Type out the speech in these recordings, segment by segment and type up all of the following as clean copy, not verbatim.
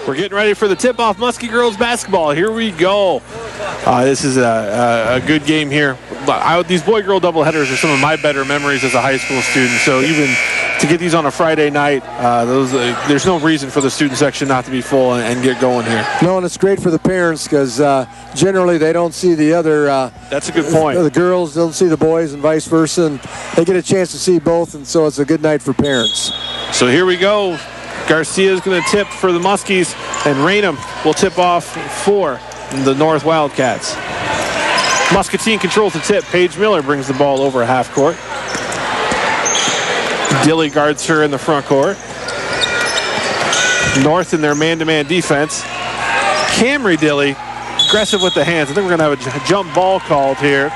We're getting ready for the tip-off Muskie girls basketball. Here we go. This is a good game here. These boy-girl doubleheaders are some of my better memories as a high school student. So even to get these on a Friday night, there's no reason for the student section not to be full and get going here. No, and it's great for the parents because generally they don't see the other. That's a good point. The girls don't see the boys and vice versa, and they get a chance to see both, and so it's a good night for parents. So here we go. Garcia's going to tip for the Muskies, and Raynham will tip off for the North Wildcats. Muscatine controls the tip. Paige Miller brings the ball over half court. Dilly guards her in the front court. North in their man-to-man defense. Camry Dilly, aggressive with the hands. I think we're going to have a jump ball called here.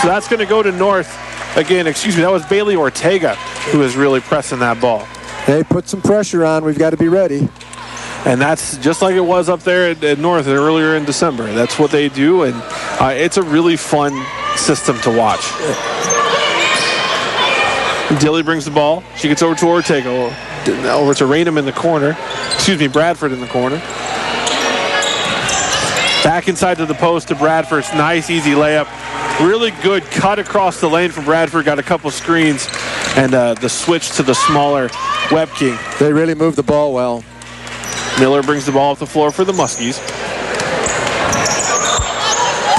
So that's going to go to North. Again, that was Bailey Ortega who is really pressing that ball. Hey, put some pressure on. We've got to be ready. And that's just like it was up there at North earlier in December. That's what they do, and it's a really fun system to watch. Dilly brings the ball. She gets over to Ortega, over to Raynham in the corner. Bradford in the corner. Back inside to the post to Bradford. Nice, easy layup. Really good cut across the lane from Bradford. Got a couple screens, and the switch to the smaller Webking. They really moved the ball well. Miller brings the ball off the floor for the Muskies.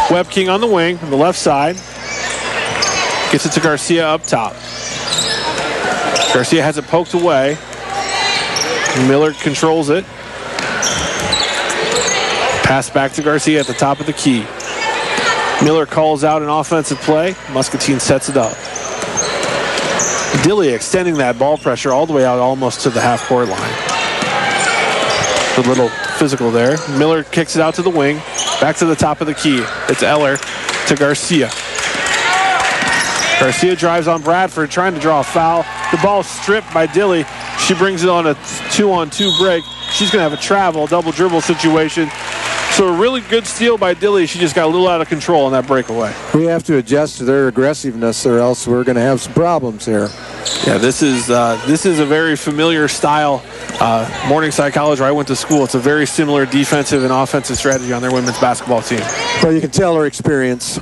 Webking on the wing, on the left side. Gets it to Garcia up top. Garcia has it poked away. Miller controls it. Pass back to Garcia at the top of the key. Miller calls out an offensive play. Muscatine sets it up. Dilly extending that ball pressure all the way out almost to the half-court line. A little physical there. Miller kicks it out to the wing. Back to the top of the key. It's Eller to Garcia. Garcia drives on Bradford, trying to draw a foul. The ball stripped by Dilly. She brings it on a 2-on-2 break. She's going to have a travel, double dribble situation. So a really good steal by Dilly. She just got a little out of control on that breakaway. We have to adjust to their aggressiveness, or else we're going to have some problems here. Yeah, this is a very familiar style. Morningside College, where I went to school, it's a very similar defensive and offensive strategy on their women's basketball team. Well, you can tell her experience.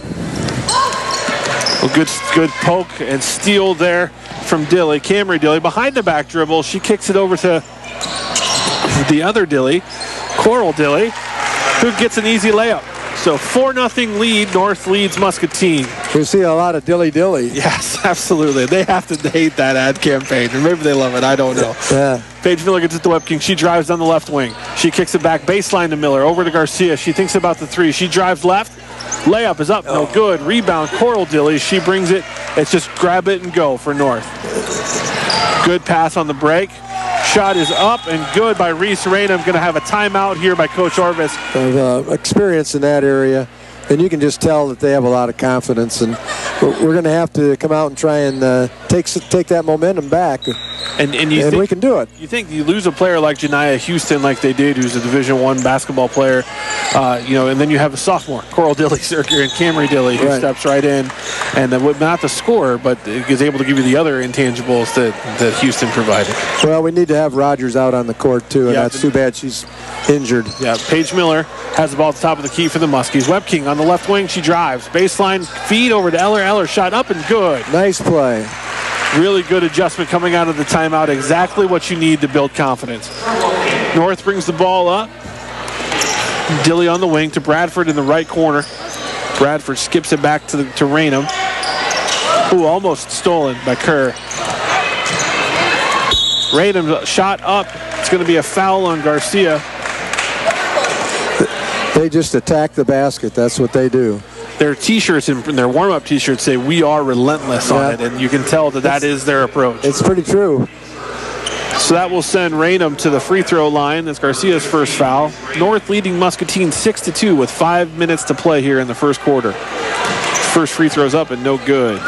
A good poke and steal there from Dilly. Camry Dilly behind the back dribble. She kicks it over to the other Dilly, Coral Dilly, who gets an easy layup. So 4-0 lead. North leads Muscatine. We see a lot of dilly. Yes, absolutely. They have to hate that ad campaign, or maybe they love it. I don't know. Yeah. Paige Miller gets it to Webking. She drives down the left wing. She kicks it back baseline to Miller. Over to Garcia. She thinks about the three. She drives left. Layup is up. No good. Rebound. Coral Dilly. She brings it. It's just grab it and go for North. Good pass on the break. Shot is up and good by Reese Raynham. Going to have a timeout here by Coach Orvis. Experience in that area, and you can just tell that they have a lot of confidence, and we're going to have to come out and try and take that momentum back. And we can do it. You think you lose a player like Janiah Houston, like they did, who's a Division I basketball player, and then you have a sophomore, Coral Dilly Circuit, and Camry Dilly, who steps right in, and not the scorer, but is able to give you the other intangibles that Houston provided. Well, we need to have Rogers out on the court, too, and that's too bad she's injured. Yeah, Paige Miller has the ball at the top of the key for the Muskies. Webking on the left wing. She drives. Baseline feed over to Eller. Eller shot up and good. Nice play. Really good adjustment coming out of the timeout. Exactly what you need to build confidence. North brings the ball up. Dilly on the wing to Bradford in the right corner. Bradford skips it back to Raynham. Ooh, almost stolen by Kerr. Raynham shot up. It's going to be a foul on Garcia. They just attack the basket. That's what they do. Their T-shirts and their warm-up T-shirts say "We are relentless" on it, and you can tell that is their approach. It's pretty true. So that will send Raynham to the free throw line. That's Garcia's first foul. North leading Muscatine 6-2 with 5 minutes to play here in the first quarter. First free throw's up and no good.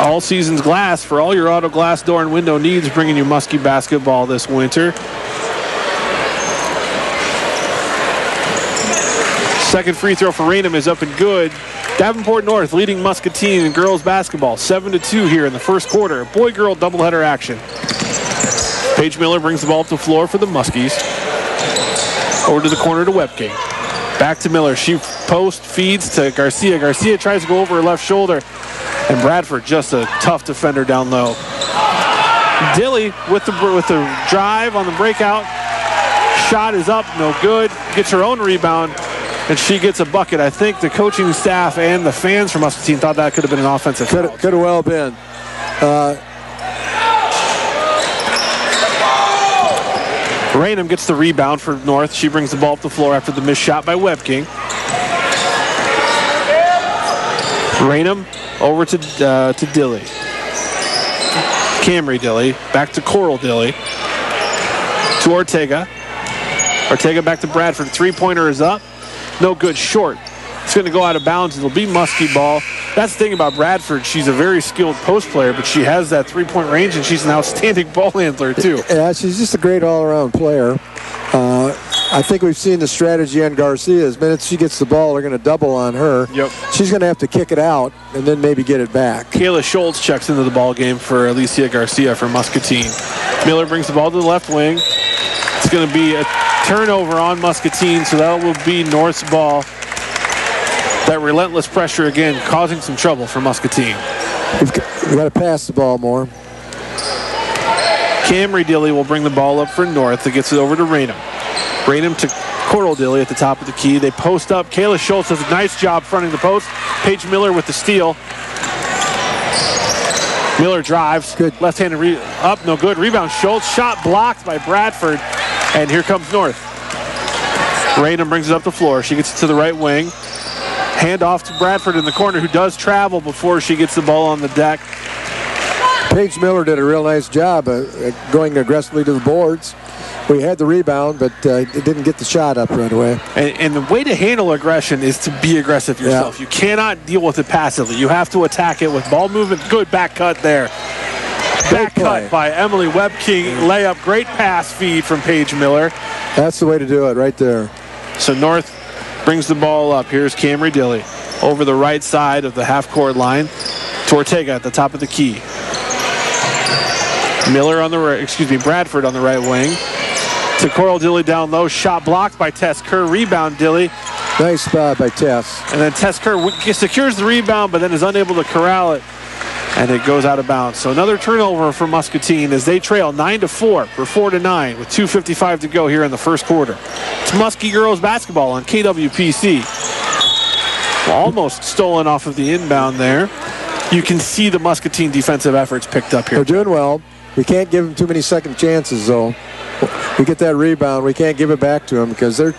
All Seasons Glass for all your auto glass door and window needs, bringing you Muskie basketball this winter. Second free throw for Raynham is up and good. Davenport North leading Muscatine in girls basketball 7-2 here in the first quarter. Boy-girl doubleheader action. Paige Miller brings the ball up the floor for the Muskies. Over to the corner to Webking. Back to Miller. She post feeds to Garcia. Garcia tries to go over her left shoulder. And Bradford, just a tough defender down low. Dilly with the drive on the breakout. Shot is up, no good. Gets her own rebound, and she gets a bucket. I think the coaching staff and the fans from Muscatine thought that could have been an offensive foul. Could have well been. Raynham gets the rebound for North. She brings the ball up the floor after the missed shot by Webking. Raynham over to Dilly. Camry Dilly. Back to Coral Dilly. To Ortega. Ortega back to Bradford. Three-pointer is up. No good. Short. It's going to go out of bounds. It'll be Muskie ball. That's the thing about Bradford. She's a very skilled post player, but she has that three-point range, and she's an outstanding ball handler, too. Yeah, she's just a great all-around player. I think we've seen the strategy on Garcia. As minutes she gets the ball, they're going to double on her. Yep. She's going to have to kick it out and then maybe get it back. Kayla Schultz checks into the ball game for Alicia Garcia for Muscatine. Miller brings the ball to the left wing. It's going to be a turnover on Muscatine, so that will be North's ball. That relentless pressure again, causing some trouble for Muscatine. We've got to pass the ball more. Camry Dilly will bring the ball up for North. That gets it over to Raynham. Raynham to Coral Dilly at the top of the key. They post up. Kayla Schultz does a nice job fronting the post. Paige Miller with the steal. Miller drives. Good. Left-handed up, no good. Rebound Schultz. Shot blocked by Bradford. And here comes North. Raynham brings it up the floor. She gets it to the right wing. Hand off to Bradford in the corner, who does travel before she gets the ball on the deck. Paige Miller did a real nice job going aggressively to the boards. We had the rebound, but it didn't get the shot up right away. And the way to handle aggression is to be aggressive yourself. Yeah. You cannot deal with it passively. You have to attack it with ball movement. Good back cut there. Back cut by Emily Webking. Layup. Great pass feed from Paige Miller. That's the way to do it right there. So North brings the ball up. Here's Camry Dilly over the right side of the half-court line to Ortega at the top of the key. Miller on the right, Bradford on the right wing. To Coral Dilly down low. Shot blocked by Tess Kerr. Rebound Dilly. Nice spot by Tess. And then Tess Kerr secures the rebound, but then is unable to corral it. And it goes out of bounds. So another turnover for Muscatine as they trail 9-4 for 4-9 with 2:55 to go here in the first quarter. It's Muskie girls basketball on KWPC. Almost stolen off of the inbound there. You can see the Muscatine defensive efforts picked up here. They're doing well. We can't give them too many second chances, though. We get that rebound. We can't give it back to them because they're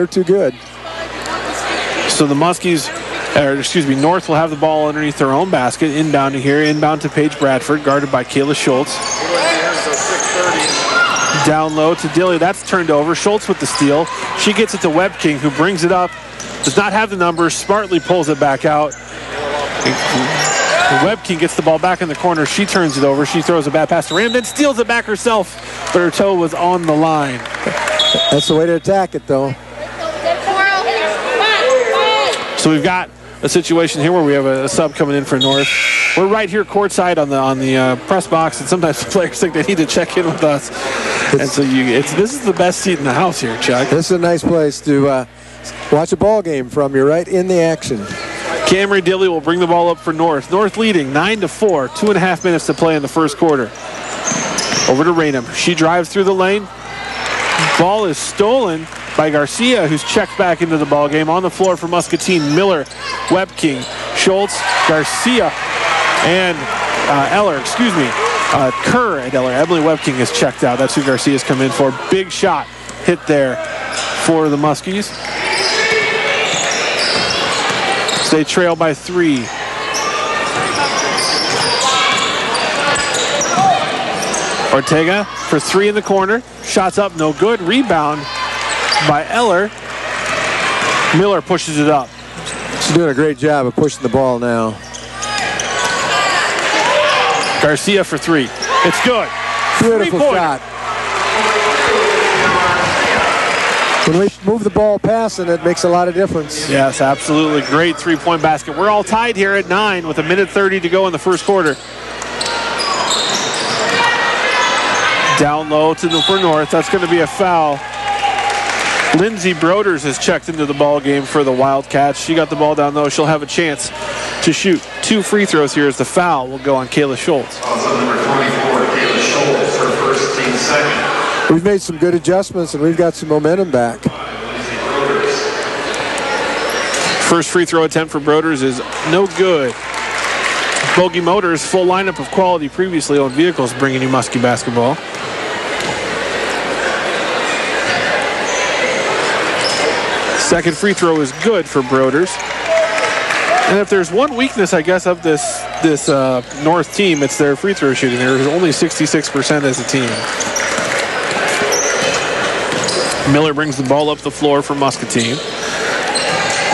too good. So the Muskies, North will have the ball underneath their own basket. Inbounding here. Inbound to Paige Bradford, guarded by Kayla Schultz. Down low to Dilly. That's turned over. Schultz with the steal. She gets it to Webking, who brings it up. Does not have the numbers. Smartly pulls it back out. Webking gets the ball back in the corner. She turns it over. She throws a bad pass to Ram, then steals it back herself, but her toe was on the line. That's the way to attack it, though. So we've got a situation here where we have a sub coming in for North. We're right here courtside on the press box, and sometimes the players think they need to check in with us. And so this is the best seat in the house here, Chuck. This is a nice place to watch a ball game from. You're right in the action. Camry Dilly will bring the ball up for North. North leading 9-4, 2.5 minutes to play in the first quarter. Over to Raynham. She drives through the lane. Ball is stolen by Garcia, who's checked back into the ball game. On the floor for Muscatine, Miller, Webking, Schultz, Garcia, and Kerr and Eller. Emily Webking is checked out. That's who Garcia's come in for. Big shot hit there for the Muskies. They trail by 3. Ortega for 3 in the corner. Shots up, no good. Rebound by Eller. Miller pushes it up. She's doing a great job of pushing the ball now. Garcia for 3. It's good. Beautiful shot. When we move the ball passing, it makes a lot of difference. Yes, absolutely. Great three-point basket. We're all tied here at 9 with 1:30 to go in the first quarter. Down low for North. That's going to be a foul. Lindsay Broders has checked into the ball game for the Wildcats. She got the ball down low. She'll have a chance to shoot 2 free throws here as the foul will go on Kayla Schultz. Also number 24, Kayla Schultz, her first, team second. We've made some good adjustments, and we've got some momentum back. First free throw attempt for Broders is no good. Bogey Motors, full lineup of quality previously owned vehicles, bringing you Muskie basketball. Second free throw is good for Broders. And if there's one weakness, I guess, of this North team, it's their free throw shooting. They're only 66% as a team. Miller brings the ball up the floor for Muscatine.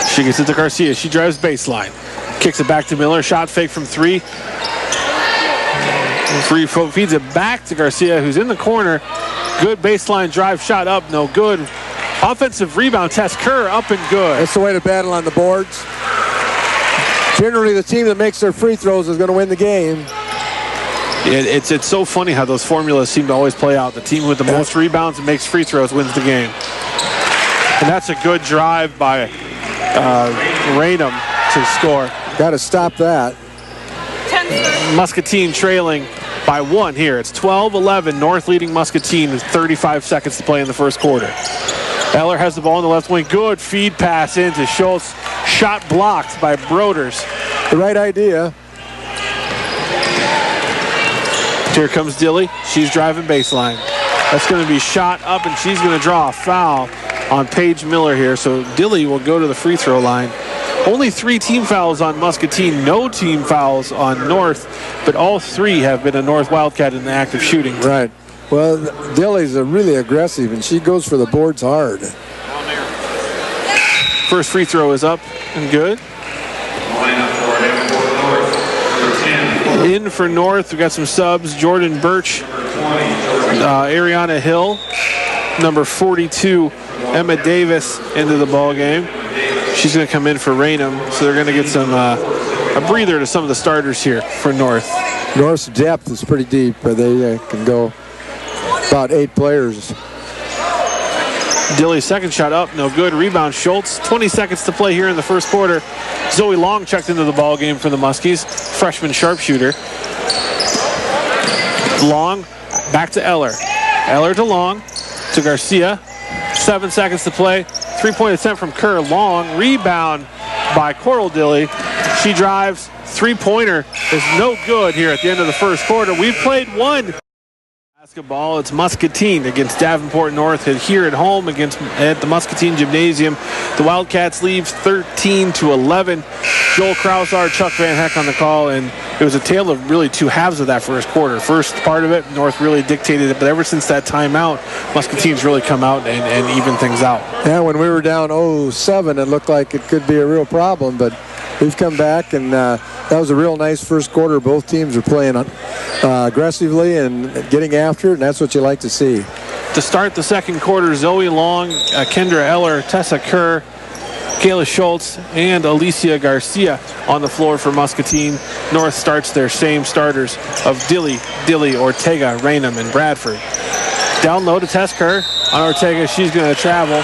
She gets it to Garcia. She drives baseline. Kicks it back to Miller. Shot fake from 3. Feeds it back to Garcia, who's in the corner. Good baseline drive shot up. No good. Offensive rebound. Tess Kerr up and good. That's the way to battle on the boards. Generally, the team that makes their free throws is going to win the game. It's so funny how those formulas seem to always play out. The team with the most rebounds and makes free throws wins the game. And that's a good drive by Raynham to score. Got to stop that. Muscatine trailing by 1 here. It's 12-11. North leading Muscatine with 35 seconds to play in the first quarter. Eller has the ball in the left wing. Good feed pass into Schultz. Shot blocked by Broders. The right idea. Here comes Dilly. She's driving baseline. That's going to be shot up, and she's going to draw a foul on Paige Miller here. So Dilly will go to the free throw line. Only 3 team fouls on Muscatine, no team fouls on North, but all 3 have been a North Wildcat in the act of shooting. Right. Well, Dilly's really aggressive, and she goes for the boards hard. First free throw is up and good. In for North, we got some subs. Jordan Birch, Ariana Hill, number 42, Emma Davis into the ball game. She's going to come in for Raynham, so they're going to get some a breather to some of the starters here for North. North's depth is pretty deep, but they can go about 8 players. Dilly's second shot up, no good. Rebound Schultz. 20 seconds to play here in the first quarter. Zoe Long checked into the ball game for the Muskies, freshman sharpshooter. Long back to Eller. Eller to Long to Garcia. 7 seconds to play. 3-point attempt from Kerr. Long rebound by Coral Dilly. She drives. 3-pointer is no good here at the end of the first quarter. We've played 1. Basketball, it's Muscatine against Davenport North here at home at the Muscatine Gymnasium. The Wildcats leave 13-11. Joel Krausar, Chuck Van Heck on the call, and it was a tale of really 2 halves of that first quarter. First part of it, North really dictated it, but ever since that timeout, Muscatine's really come out and even things out. Yeah, when we were down 0-7, it looked like it could be a real problem, but we've come back, and that was a real nice first quarter. Both teams are playing aggressively and getting after it, and that's what you like to see. To start the second quarter, Zoe Long, Kendra Eller, Tessa Kerr, Kayla Schultz, and Alicia Garcia on the floor for Muscatine. North starts their same starters of Dilly, Ortega, Raynham, and Bradford. Down low to Tess Kerr on Ortega. She's going to travel.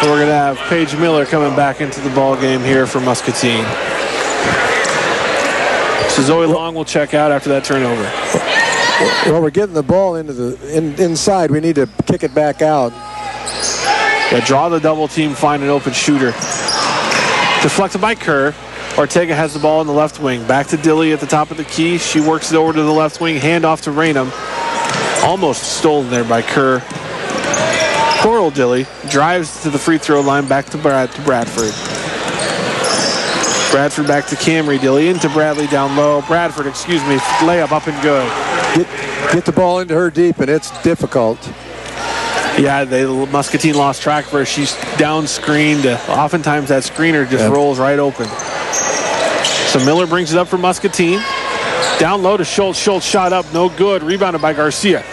We're going to have Paige Miller coming back into the ball game here for Muscatine. So Zoe Long will check out after that turnover. Well, we're getting the ball into inside. We need to kick it back out. Yeah, draw the double team, find an open shooter. Deflected by Kerr. Ortega has the ball in the left wing. Back to Dilly at the top of the key. She works it over to the left wing. Hand off to Raynham. Almost stolen there by Kerr. Coral Dilly drives to the free throw line, back to Bradford. Bradford back to Camry. Dilly into Bradley down low. Bradford, layup up and good. Get the ball into her deep, and it's difficult. Yeah, Muscatine lost track of her. She's down screened. Oftentimes that screener just rolls right open. So Miller brings it up for Muscatine. Down low to Schultz. Schultz shot up, no good. Rebounded by Garcia.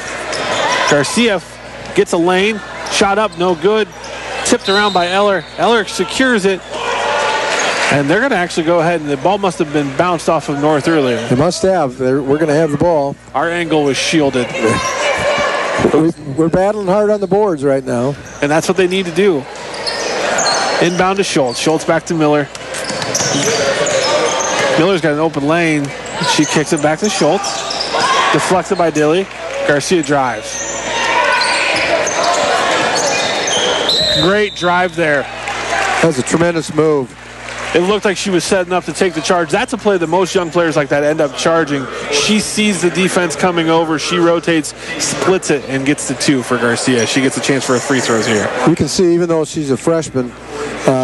Garcia gets a lane. Shot up, no good. Tipped around by Eller. Eller secures it. And they're going to actually go ahead, and the ball must have been bounced off of North earlier. They must have. We're going to have the ball. Our angle was shielded. We're battling hard on the boards right now. And that's what they need to do. Inbound to Schultz. Schultz back to Miller. Miller's got an open lane. She kicks it back to Schultz. Deflected by Dilly. Garcia drives. Great drive there. That was a tremendous move. It looked like she was setting up to take the charge. That's a play that most young players like that end up charging. She sees the defense coming over. She rotates, splits it, and gets the 2 for Garcia. She gets a chance for free throws here. You can see, even though she's a freshman,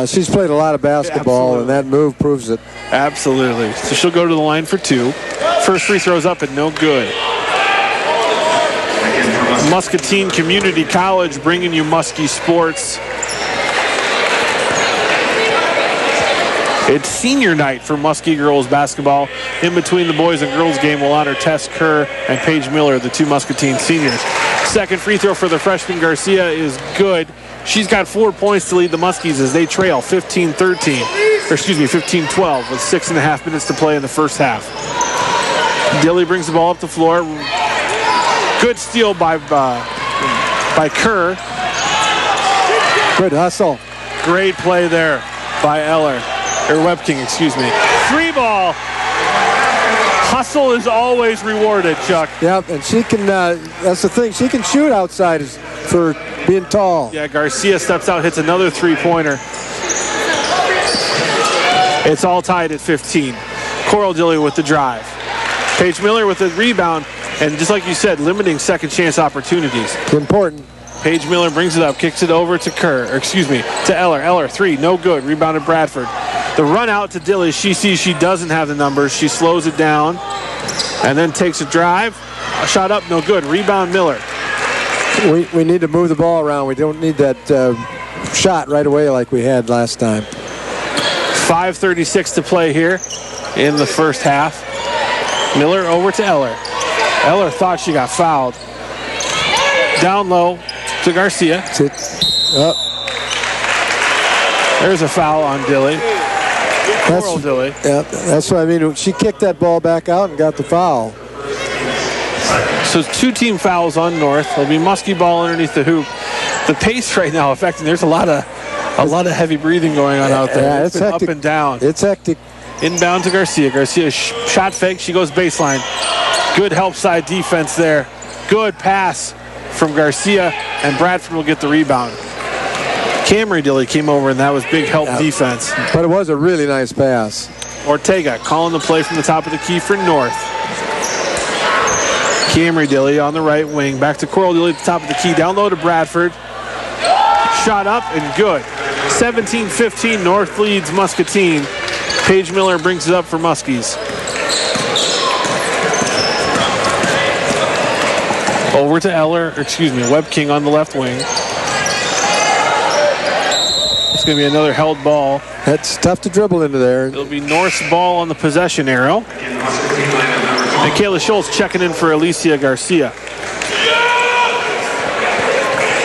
she's played a lot of basketball, and that move proves it. Absolutely. So she'll go to the line for 2. First free throw's up and no good. Muscatine Community College bringing you Muskie Sports. It's senior night for Muskie girls basketball. In between the boys and girls game, we'll honor Tess Kerr and Paige Miller, the 2 Muscatine seniors. Second free throw for the freshman Garcia is good. She's got 4 points to lead the Muskies as they trail 15-13, or excuse me, 15-12 with 6.5 minutes to play in the first half. Dilly brings the ball up the floor. Good steal by Kerr. Good hustle. Great play there by Webking, excuse me. 3 ball. Hustle is always rewarded, Chuck. Yep, and she can, that's the thing, she can shoot outside for being tall. Yeah, Garcia steps out, hits another 3-pointer. It's all tied at 15. Coral Dilly with the drive. Paige Miller with the rebound, and just like you said, limiting second chance opportunities. It's important. Paige Miller brings it up, kicks it over to to Eller. Eller, 3, no good. Rebounded Bradford. The run out to Dilly. She sees she doesn't have the numbers. She slows it down and then takes a drive. A shot up, no good. Rebound Miller. We need to move the ball around. We don't need that shot right away like we had last time. 5:36 to play here in the first half. Miller over to Eller. Eller thought she got fouled. Down low to Garcia. There's a foul on Dilly. Coral Dilly. Yeah, that's what I mean. She kicked that ball back out and got the foul. So 2 team fouls on North. There'll be Muskie ball underneath the hoop. The pace right now affecting. There's a lot of heavy breathing going on out there. Yeah, it's been hectic. Up and down. It's hectic. Inbound to Garcia. Garcia shot fake. She goes baseline. Good help side defense there. Good pass from Garcia, and Bradford will get the rebound. Camry Dilly came over, and that was big help defense. But it was a really nice pass. Ortega calling the play from the top of the key for North. Camry Dilly on the right wing. Back to Coral Dilly at the top of the key. Down low to Bradford. Shot up and good. 17-15, North leads Muscatine. Paige Miller brings it up for Muskies. Over to Webking on the left wing. It's going to be another held ball. That's tough to dribble into there. It'll be North's ball on the possession arrow. And Kayla Schultz checking in for Alicia Garcia.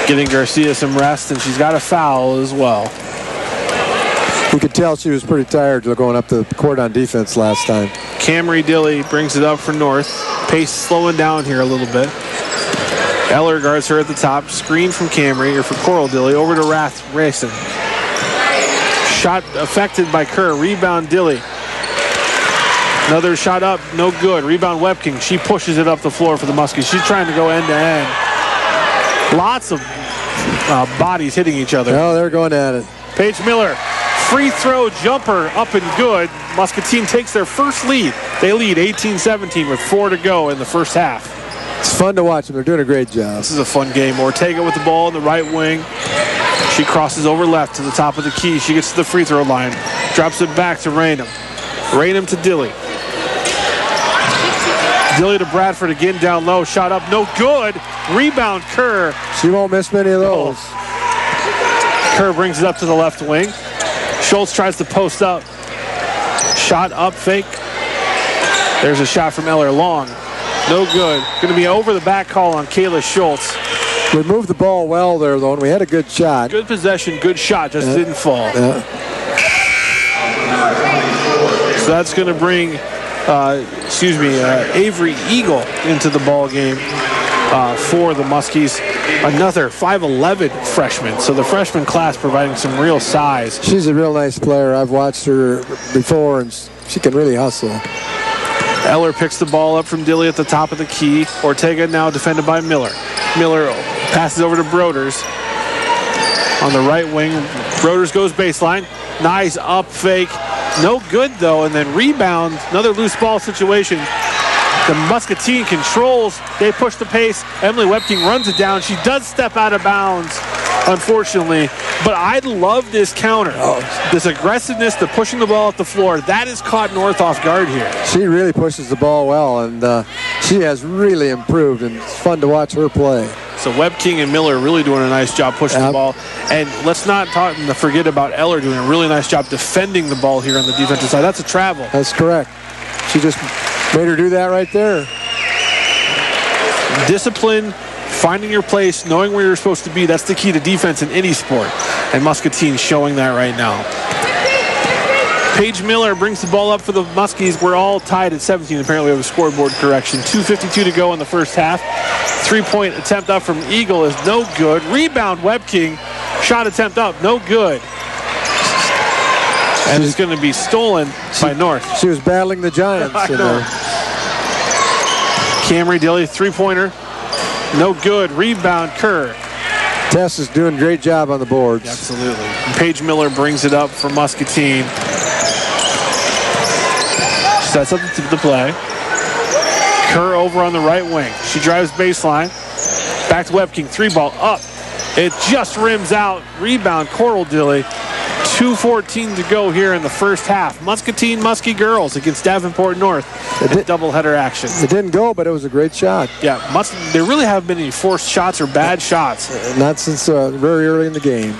Getting Garcia some rest, and she's got a foul as well. You could tell she was pretty tired going up the court on defense last time. Camry Dilly brings it up for North. Pace slowing down here a little bit. Eller guards her at the top. Screen from Camry, or for Coral Dilly, over to Racing. Shot affected by Kerr. Rebound Dilly. Another shot up, no good. Rebound Webking. She pushes it up the floor for the Muskies. She's trying to go end to end. Lots of bodies hitting each other. Oh, they're going at it. Paige Miller, free throw jumper up and good. Muscatine takes their first lead. They lead 18-17 with 4 to go in the first half. It's fun to watch them. They're doing a great job. This is a fun game. Ortega with the ball in the right wing. She crosses over left to the top of the key. She gets to the free throw line. Drops it back to Raynham. Raynham to Dilly. Dilly to Bradford again down low. Shot up, no good. Rebound Kerr. She won't miss many of those. Kerr brings it up to the left wing. Schultz tries to post up. Shot up, fake. There's a shot from Eller long. No good. Going to be over the back call on Kayla Schultz. We moved the ball well there, though, and we had a good shot. Good possession, good shot, just didn't fall. that's going to bring, Avery Eagle into the ball game for the Muskies. Another 5'11" freshman. So the freshman class providing some real size. She's a real nice player. I've watched her before, and she can really hustle. Eller picks the ball up from Dilly at the top of the key. Ortega now defended by Miller. Miller passes over to Broders on the right wing. Broders goes baseline. Nice up fake. No good, though. And then rebound. Another loose ball situation. The Muscatine controls. They push the pace. Emily Webking runs it down. She does step out of bounds, unfortunately. But I love this counter. This aggressiveness, the pushing the ball at the floor. That has caught North off guard here. She really pushes the ball well, and she has really improved, and it's fun to watch her play. So Webking and Miller really doing a nice job pushing the ball. And let's not forget about Eller doing a really nice job defending the ball here on the defensive side. That's a travel. That's correct. She just made her do that right there. Discipline, finding your place, knowing where you're supposed to be, that's the key to defense in any sport. And Muscatine showing that right now. Paige Miller brings the ball up for the Muskies. We're all tied at 17. Apparently we have a scoreboard correction. 2:52 to go in the first half. 3-point attempt up from Eagle is no good. Rebound Webking. Shot attempt up, no good. And it's going to be stolen by North. She was battling the Giants. I know. Camry Dilly, three-pointer. No good. Rebound, Kerr. Tess is doing a great job on the boards. Absolutely. And Paige Miller brings it up for Muscatine. Sets up the play. Kerr over on the right wing. She drives baseline. Back to Webking. Three ball up. It just rims out. Rebound, Coral Dilly. 2:14 to go here in the first half. Muscatine Muskie girls against Davenport North. Doubleheader action. It didn't go, but it was a great shot. Yeah, there really haven't been any forced shots or bad shots. Not since very early in the game.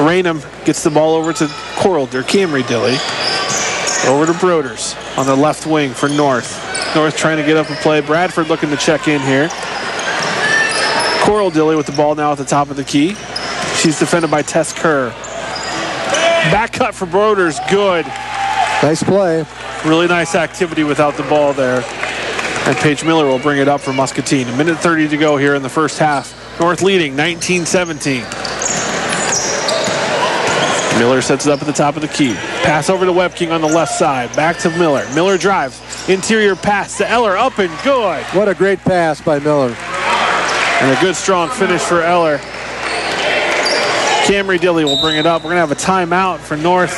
Raynham gets the ball over to Camry Dilly. Over to Broders on the left wing for North. North trying to get up and play. Bradford looking to check in here. Coral Dilly with the ball now at the top of the key. She's defended by Tess Kerr. Back cut for Broders, good. Nice play. Really nice activity without the ball there. And Paige Miller will bring it up for Muscatine. 1:30 to go here in the first half. North leading 19-17. Miller sets it up at the top of the key. Pass over to Webking on the left side. Back to Miller. Miller drives. Interior pass to Eller. Up and good. What a great pass by Miller. And a good strong finish for Eller. Camry Dilly will bring it up. We're going to have a timeout for North.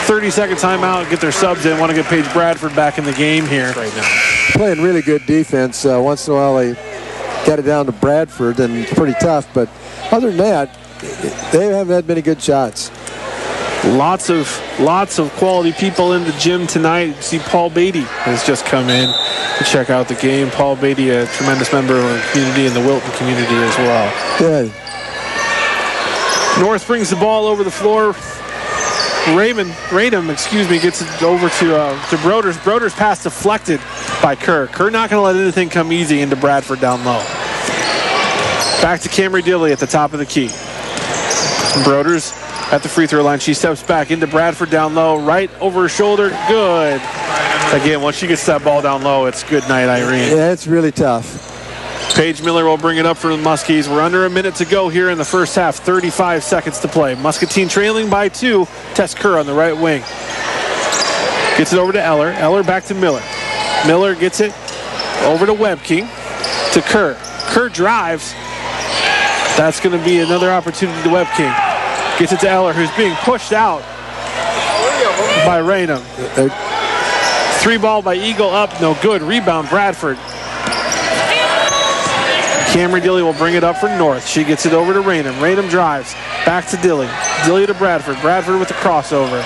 30-second timeout. Get their subs in. Want to get Paige Bradford back in the game here right now. Playing really good defense. Once in a while they got it down to Bradford, and it's pretty tough. But other than that, they haven't had many good shots. Lots of quality people in the gym tonight. See, Paul Beatty has just come in to check out the game. Paul Beatty, a tremendous member of the community and the Wilton community as well. Good. North brings the ball over the floor. Raynham, gets it over to Broders. Broders pass deflected by Kerr. Kerr not going to let anything come easy into Bradford down low. Back to Camry Dilly at the top of the key. Broders at the free throw line. She steps back into Bradford down low, right over her shoulder. Good. Again, once she gets that ball down low, it's good night, Irene. Yeah, it's really tough. Paige Miller will bring it up for the Muskies. We're under a minute to go here in the first half. 35 seconds to play. Muscatine trailing by 2. Tess Kerr on the right wing. Gets it over to Eller. Eller back to Miller. Miller gets it over to Webking. To Kerr. Kerr drives. That's going to be another opportunity to Webking. Gets it to Eller, who's being pushed out by Raynham. Three ball by Eagle up. No good. Rebound Bradford. Camry Dilly will bring it up for North. She gets it over to Raynham. Raynham drives. Back to Dilly. Dilly to Bradford. Bradford with the crossover.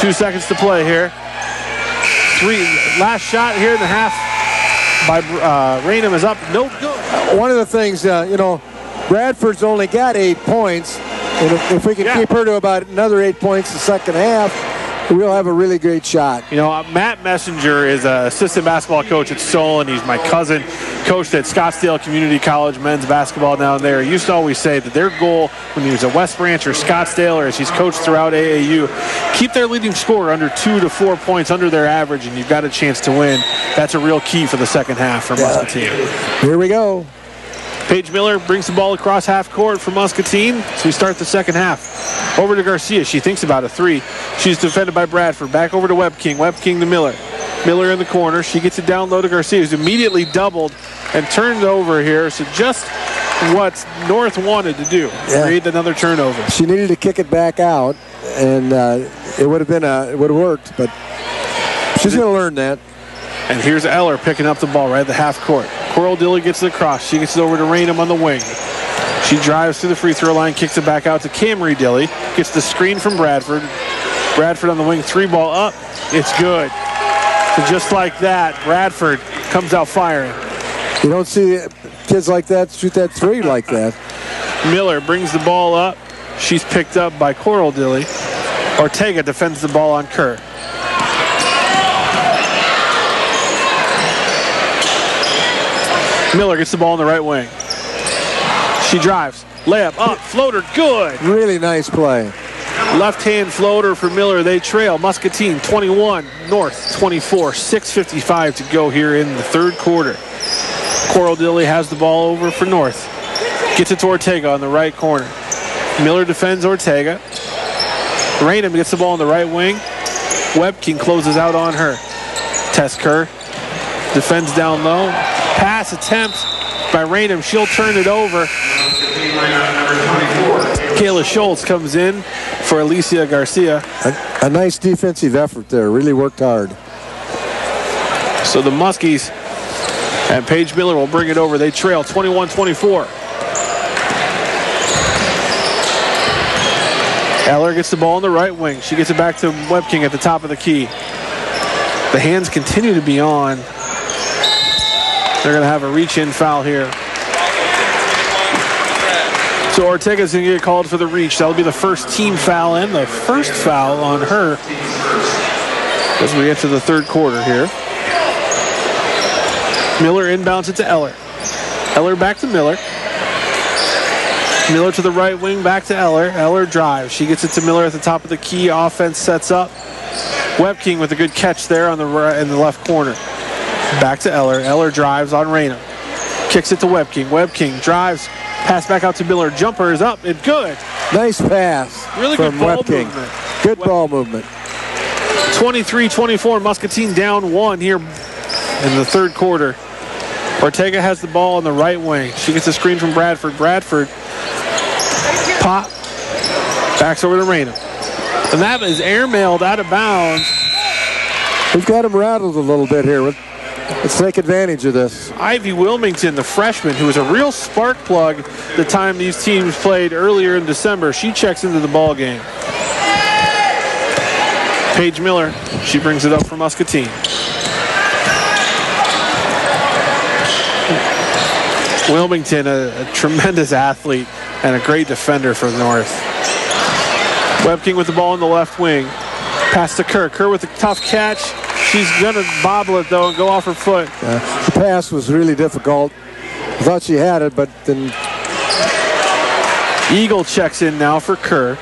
2 seconds to play here. Last shot here in the half by Raynham is up. No good. One of the things, Bradford's only got 8 points. And if we can keep her to about another 8 points the second half, we'll have a really great shot. You know, Matt Messenger is an assistant basketball coach at Solon. He's my cousin, coached at Scottsdale Community College men's basketball down there. He used to always say that their goal when he was at West Branch or Scottsdale, or as he's coached throughout AAU, keep their leading scorer under 2 to 4 points under their average, and you've got a chance to win. That's a real key for the second half for Muscatine. Here we go. Paige Miller brings the ball across half court for Muscatine. So we start the second half. Over to Garcia. She thinks about a three. She's defended by Bradford. Back over to Webb King. Webb King to Miller. Miller in the corner. She gets it down low to Garcia, who's immediately doubled and turned over here. So just what North wanted to do. Create another turnover. She needed to kick it back out, and it would have worked, but she's going to learn that. And here's Eller picking up the ball right at the half court. Coral Dilly gets it across. She gets it over to Rainham on the wing. She drives through the free throw line, kicks it back out to Camry Dilly. Gets the screen from Bradford. Bradford on the wing, three ball up. It's good. So just like that, Bradford comes out firing. You don't see kids like that shoot that three like that. Miller brings the ball up. She's picked up by Coral Dilly. Ortega defends the ball on Kerr. Miller gets the ball in the right wing. She drives. Layup up. Floater. Good. Really nice play. Left-hand floater for Miller. They trail. Muscatine 21. North 24. 6:55 to go here in the third quarter. Coral Dilly has the ball over for North. Gets it to Ortega on the right corner. Miller defends Ortega. Rainham gets the ball in the right wing. Webb King closes out on her. Tess Kerr defends down low. Pass attempt by Rainham. She'll turn it over. Kayla Schultz comes in for Alicia Garcia. A nice defensive effort there. Really worked hard. So the Muskies and Paige Miller will bring it over. They trail 21-24. Eller gets the ball in the right wing. She gets it back to Webb King at the top of the key. The hands continue to be on. They're going to have a reach-in foul here. So Ortega's going to get called for the reach. That'll be the first team foul and the first foul on her as we get to the third quarter here. Miller inbounds it to Eller. Eller back to Miller. Miller to the right wing, back to Eller. Eller drives. She gets it to Miller at the top of the key. Offense sets up. Webb King with a good catch there on the right, in the left corner. Back to Eller. Eller drives on Rainham. Kicks it to Webb King. Webb King drives. Pass back out to Miller. Jumper is up. It's good. Nice pass. Really good ball movement. Good ball movement. 23-24. Muscatine down one here in the third quarter. Ortega has the ball on the right wing. She gets a screen from Bradford. Bradford pop. Backs over to Rainham. And that is airmailed out of bounds. We've got him rattled a little bit here. Let's take advantage of this. Ivy Wilmington, the freshman, who was a real spark plug the time these teams played earlier in December. She checks into the ball game. Paige Miller, she brings it up for Muscatine. Wilmington, a tremendous athlete and a great defender for North. Webb King with the ball in the left wing. Pass to Kerr. Kerr with a tough catch. She's going to bobble it, though, and go off her foot. The pass was really difficult. I thought she had it, but then... Eagle checks in now for Kerr.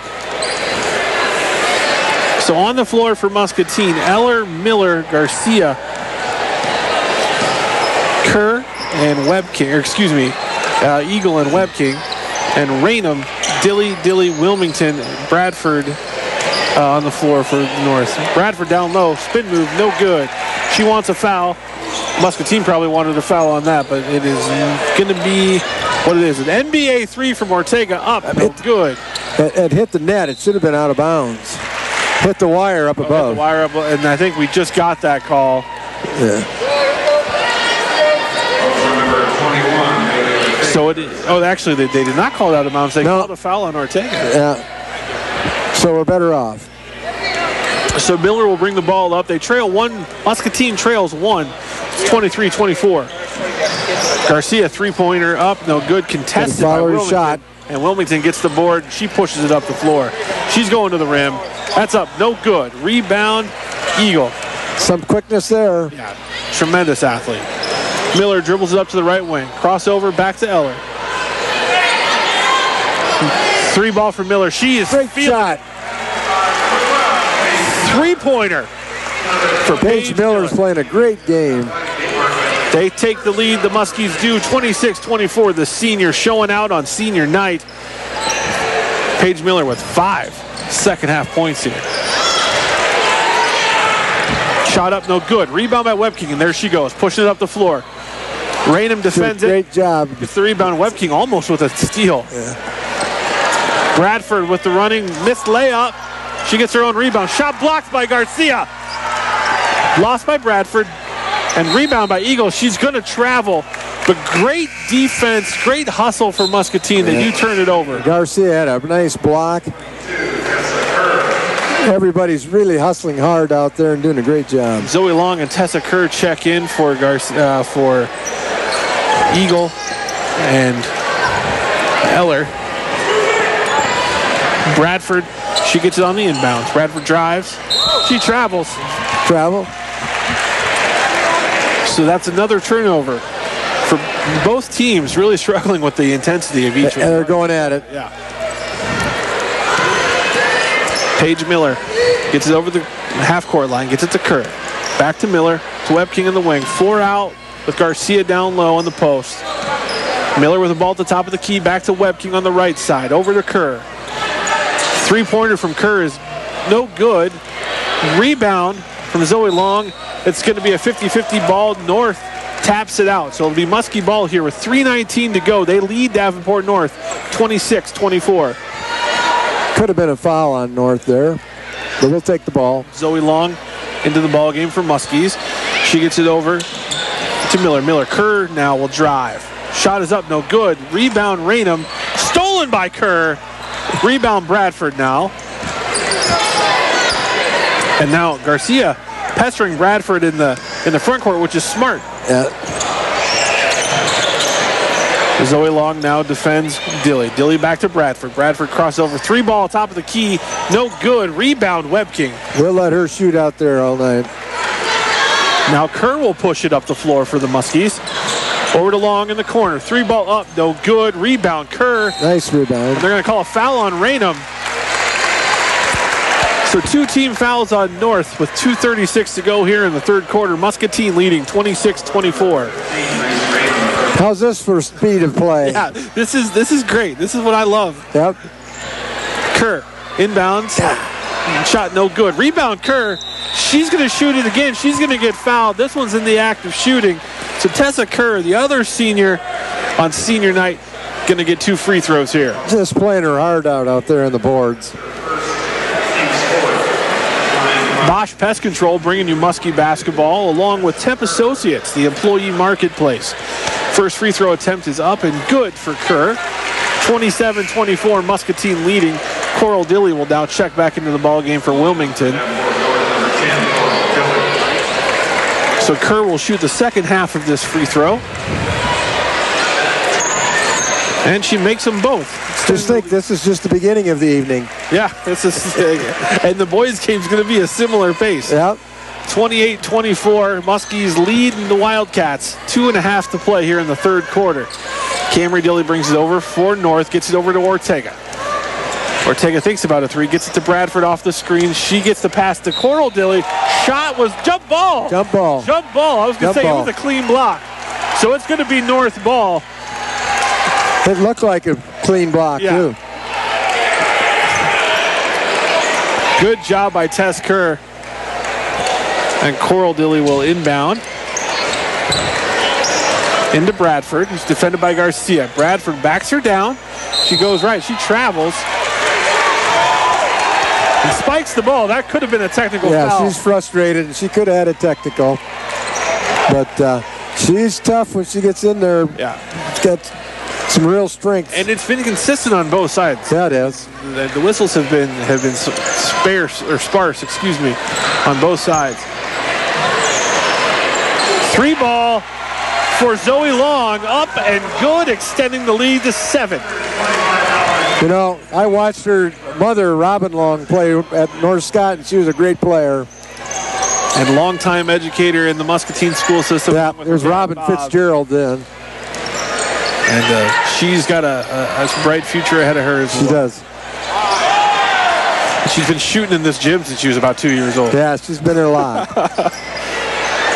So on the floor for Muscatine, Eller, Miller, Garcia, Kerr, and Webb King, or excuse me, Eagle and Webb King, and Rainham, Dilly, Wilmington, Bradford on the floor for North. Bradford down low, spin move, no good. She wants a foul. Muscatine probably wanted a foul on that, but it is going to be what it is. An NBA three from Ortega up, no good. It hit the net. It should have been out of bounds. Hit the wire up above. Hit the wire up, and I think we just got that call. Yeah. So actually they did not call it out of bounds. They called a foul on Ortega. Yeah. So we're better off. So Miller will bring the ball up. They trail one. Muscatine trails one. 23-24. Garcia three-pointer up, no good. Contested by Wilmington. Shot. And Wilmington gets the board. She pushes it up the floor. She's going to the rim. That's up, no good. Rebound, Eagle. Some quickness there. Yeah, tremendous athlete. Miller dribbles it up to the right wing. Crossover back to Eller. 3 ball for Miller. She is great shot. 3-pointer for Paige Miller's playing a great game. They take the lead. The Muskies do 26-24. The senior showing out on senior night. Paige Miller with 5 second-half points here. Shot up, no good. Rebound by Webking, and there she goes, pushing it up the floor. Raynham defends it. Great job. Gets the rebound. Webking almost with a steal. Yeah. Bradford with the running, missed layup. She gets her own rebound. Shot blocked by Garcia. Lost by Bradford. And rebound by Eagle. She's going to travel. But great defense, great hustle for Muscatine that you turn it over. Garcia had a nice block. Everybody's really hustling hard out there and doing a great job. Zoe Long and Tessa Kerr check in for Eagle and Eller. Bradford, she gets it on the inbounds. Bradford drives. She travels. So that's another turnover for both teams, really struggling with the intensity of each one. They're going at it. Yeah. Paige Miller gets it over the half-court line, gets it to Kerr. Back to Miller, to Webking in the wing. 4 out with Garcia down low on the post. Miller with the ball at the top of the key, back to Webking on the right side, over to Kerr. 3-pointer from Kerr is no good. Rebound from Zoe Long. It's going to be a 50-50 ball. North taps it out. So it'll be Muskie ball here with 3:19 to go. They lead Davenport North 26-24. Could have been a foul on North there, but we'll take the ball. Zoe Long into the ball game for Muskies. She gets it over to Miller. Miller, Kerr now will drive. Shot is up, no good. Rebound Raynham. Stolen by Kerr. Rebound Bradford now. And now Garcia pestering Bradford in the front court, which is smart. Yeah. Zoe Long now defends Dilly. Dilly back to Bradford. Bradford crossover. 3 ball top of the key. No good. Rebound Webking. We'll let her shoot out there all night. Now Kerr will push it up the floor for the Muskies. Over to Long in the corner. 3 ball up. No good. Rebound Kerr. Nice rebound. They're going to call a foul on Raynham. So 2 team fouls on North with 2:36 to go here in the third quarter. Muscatine leading 26-24. How's this for speed of play? Yeah, this is great. This is what I love. Yep. Kerr inbounds. Shot no good. Rebound Kerr. She's going to shoot it again. She's going to get fouled. This one's in the act of shooting. So Tessa Kerr, the other senior on senior night, going to get 2 free throws here. Just playing her heart out there on the boards. Bosch Pest Control bringing you Muskie basketball along with Temp Associates, the employee marketplace. First free throw attempt is up and good for Kerr. 27-24, Muscatine leading. Coral Dilly will now check back into the ball game for Wilmington. So Kerr will shoot the second half of this free throw. And she makes them both. Just think, this is just the beginning of the evening. Yeah, and the boys' game's going to be a similar pace. Yep. 28-24, Muskies lead the Wildcats. 2.5 to play here in the third quarter. Camry Dilly brings it over for North, gets it over to Ortega. Ortega thinks about a 3, gets it to Bradford off the screen. She gets the pass to Coral Dilly. Shot was jump ball. Jump ball. Jump ball. I was going to say it was a clean block. So it's going to be North ball. It looked like a clean block, too. Good job by Tess Kerr. And Coral Dilly will inbound. Into Bradford, who's defended by Garcia. Bradford backs her down. She goes right. She travels. And spikes the ball. That could have been a technical foul. Yeah, she's frustrated. She could have had a technical. But she's tough when she gets in there. Yeah. She's got some real strength. And it's been consistent on both sides. Yeah, it is. The whistles have been sparse, on both sides. 3 ball for Zoe Long, up and good, extending the lead to 7. You know, I watched her mother, Robin Long, played at North Scott, and she was a great player. And longtime educator in the Muscatine school system. Yeah, there's Robin Fitzgerald then. And she's got a bright future ahead of her as well. She does. She's been shooting in this gym since she was about 2 years old. Yeah, she's been there a lot.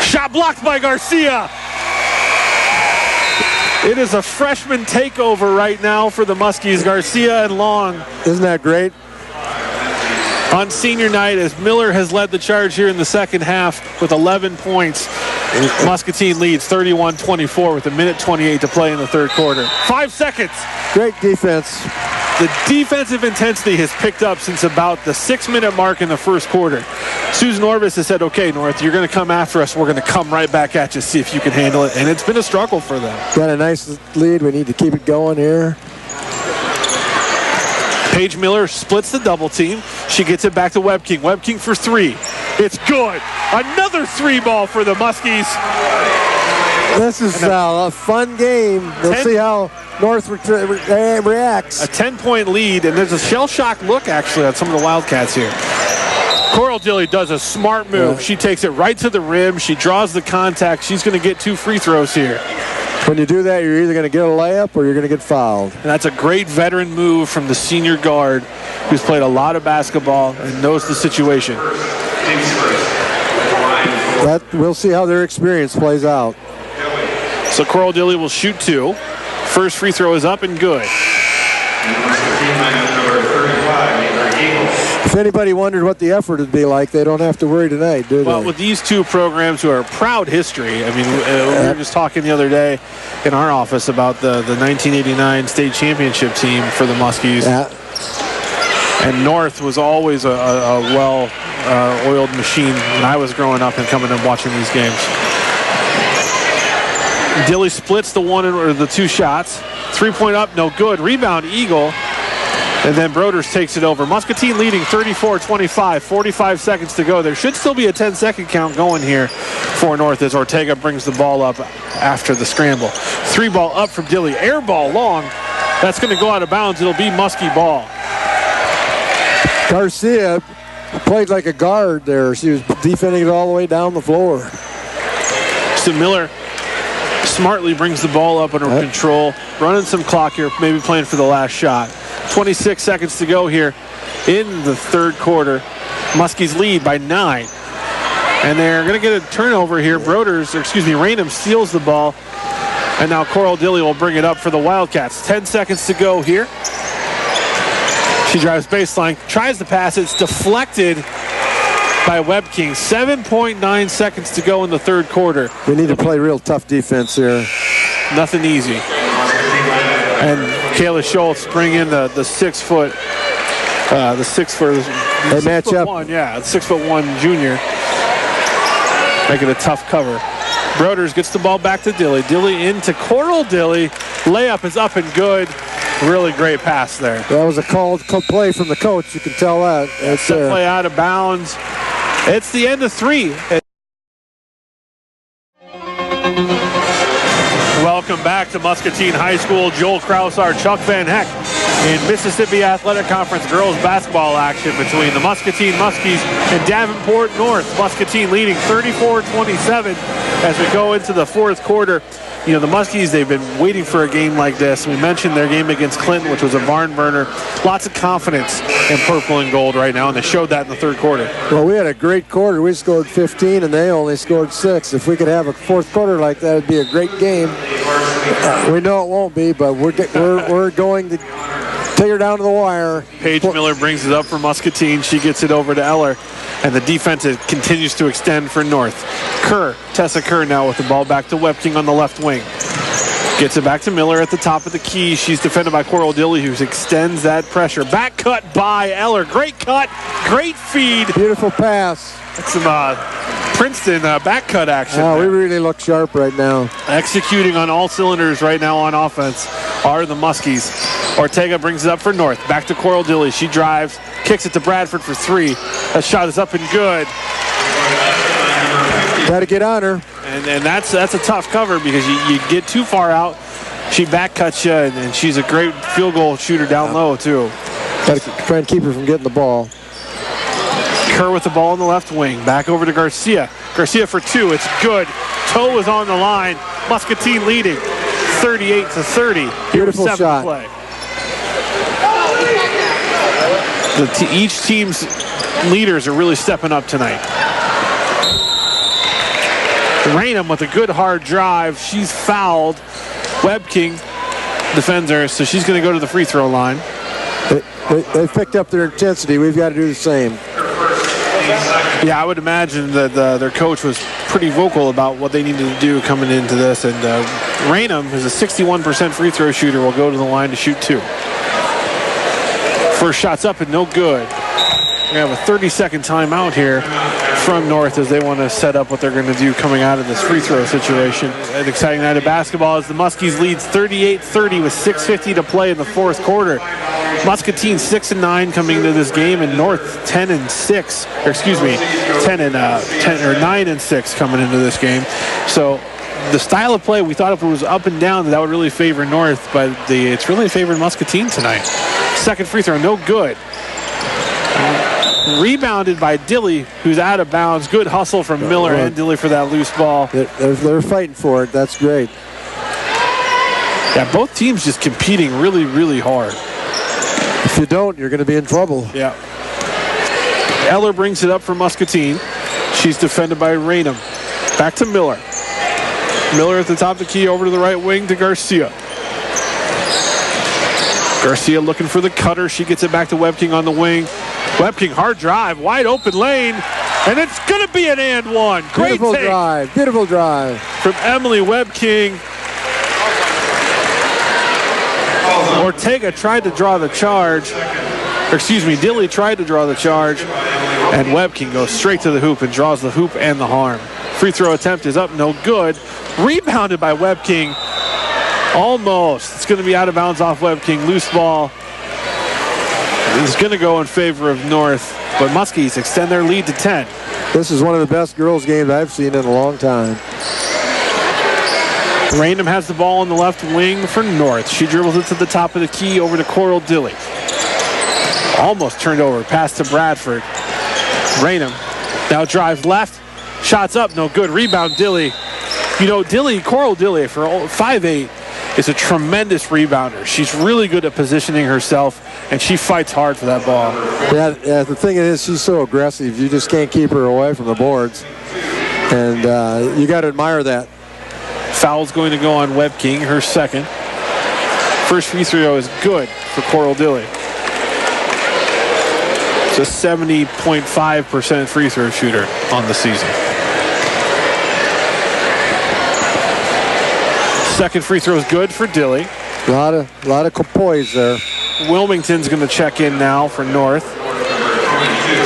Shot blocked by Garcia. It is a freshman takeover right now for the Muskies, Garcia and Long. Isn't that great? On senior night, as Miller has led the charge here in the second half with 11 points. Muscatine leads 31-24 with 1:28 to play in the third quarter. 5 seconds. Great defense. The defensive intensity has picked up since about the 6-minute mark in the first quarter. Susan Orvis has said, okay, North, you're going to come after us. We're going to come right back at you, see if you can handle it. And it's been a struggle for them. Got a nice lead. We need to keep it going here. Paige Miller splits the double team. She gets it back to Webking. Webking for three. It's good. Another three ball for the Muskies. This is a fun game. We'll see how North reacts. A 10-point lead, and there's a shell-shock look, actually, on some of the Wildcats here. Coral Dilly does a smart move. Yeah. She takes it right to the rim. She draws the contact. She's going to get 2 free throws here. When you do that, you're either going to get a layup or you're going to get fouled. And that's a great veteran move from the senior guard who's played a lot of basketball and knows the situation. We'll see how their experience plays out. So Coral Dilly will shoot 2. First free throw is up and good. If anybody wondered what the effort would be like, they don't have to worry tonight, do they? Well, with these two programs who are proud history, I mean, we were just talking the other day in our office about the 1989 state championship team for the Muskies. Yeah. And North was always a well-oiled machine when I was growing up and coming and watching these games. Dilly splits the 2 shots. 3-point up, no good. Rebound, Eagle. And then Broders takes it over. Muscatine leading 34-25, 45 seconds to go. There should still be a 10-second count going here for North as Ortega brings the ball up after the scramble. 3 ball up from Dilly. Air ball long. That's going to go out of bounds. It'll be Muskie ball. Garcia played like a guard there. She was defending it all the way down the floor. So Miller smartly brings the ball up under control. Running some clock here, maybe playing for the last shot. 26 seconds to go here in the third quarter. Muskies lead by 9. And they're going to get a turnover here. Raynham steals the ball. And now Coral Dilly will bring it up for the Wildcats. 10 seconds to go here. She drives baseline, tries to pass. It's deflected by Webking. 7.9 seconds to go in the third quarter. We need to play real tough defense here. Nothing easy. And Kayla Schultz bring in the 6 foot, the 6 foot. They match up. 6'1" junior. Make it a tough cover. Broders gets the ball back to Dilly. Dilly into Coral Dilly. Layup is up and good. Really great pass there. That was a called play from the coach. You can tell that. It's the play out of bounds. It's the end of 3. Welcome back to Muscatine High School. Joel Kraus, Chuck Van Heck in Mississippi Athletic Conference girls basketball action between the Muscatine Muskies and Davenport North. Muscatine leading 34-27 as we go into the fourth quarter. You know, the Muskies, they've been waiting for a game like this. We mentioned their game against Clinton, which was a barn burner. Lots of confidence in purple and gold right now, and they showed that in the third quarter. Well, we had a great quarter. We scored 15, and they only scored 6. If we could have a fourth quarter like that, it would be a great game. We know it won't be, but we're going to take her down to the wire. Paige Miller brings it up for Muscatine. She gets it over to Eller, and the defense continues to extend for North. Tessa Kerr now with the ball back to Webking on the left wing. Gets it back to Miller at the top of the key. She's defended by Coral Dilly, who extends that pressure. Back cut by Eller. Great cut, great feed. Beautiful pass. That's some Princeton back cut action. We really look sharp right now. Executing on all cylinders right now on offense are the Muskies. Ortega brings it up for North. Back to Coral Dilly. She drives, kicks it to Bradford for 3. That shot is up and good. Got to get on her. And that's a tough cover because you get too far out. She back cuts you, and she's a great field goal shooter down low, too. Got to try and keep her from getting the ball. Kerr with the ball in the left wing. Back over to Garcia. Garcia for two. It's good. Toe is on the line. Muscatine leading 38-30. Beautiful shot. Play. Each team's leaders are really stepping up tonight. Raynham with a good hard drive. She's fouled. Webking defends her, so she's going to go to the free throw line. They've picked up their intensity. We've got to do the same. Yeah, I would imagine that their coach was pretty vocal about what they needed to do coming into this. And Raynham, who's a 61% free throw shooter, will go to the line to shoot two. First shot's up and no good. We have a 30-second timeout here from North as they want to set up what they're going to do coming out of this free throw situation. An exciting night of basketball as the Muskies leads 38-30 with 6:50 to play in the fourth quarter. Muscatine 6-9 coming into this game, and North 10-6, or excuse me, 9-6 coming into this game. So the style of play, we thought if it was up and down, that would really favor North, but it's really favored Muscatine tonight. Second free throw, no good. Rebounded by Dilly, who's out of bounds. Good hustle from Miller and Dilly for that loose ball. They're fighting for it. That's great. Yeah, both teams just competing really, really hard. If you don't, you're going to be in trouble. Yeah. Eller brings it up for Muscatine. She's defended by Raynham. Back to Miller. Miller at the top of the key, over to the right wing to Garcia. Garcia looking for the cutter. She gets it back to Webking on the wing. Webking, hard drive, wide open lane, and it's going to be an and one. Great beautiful take. Drive, beautiful drive. From Emily Webking. Ortega tried to draw the charge. Or excuse me, Dilly tried to draw the charge, and Webking goes straight to the hoop and draws the hoop and the harm. Free throw attempt is up, no good. Rebounded by Webking. Almost. It's going to be out of bounds off Webking. Loose ball. It's going to go in favor of North, but Muskies extend their lead to 10. This is one of the best girls' games I've seen in a long time. Raynham has the ball on the left wing for North. She dribbles it to the top of the key over to Coral Dilly. Almost turned over. Pass to Bradford. Raynham now drives left. Shots up, no good. Rebound Dilly. You know, Coral Dilly, for 5'8", is a tremendous rebounder. She's really good at positioning herself, and she fights hard for that ball. Yeah, the thing is, she's so aggressive. You just can't keep her away from the boards. And you got to admire that. Foul's going to go on Webking, her second. First free throw is good for Coral Dilly. It's a 70.5% free throw shooter on the season. Second free throw is good for Dilly. A lot of poise there. Wilmington's going to check in now for North.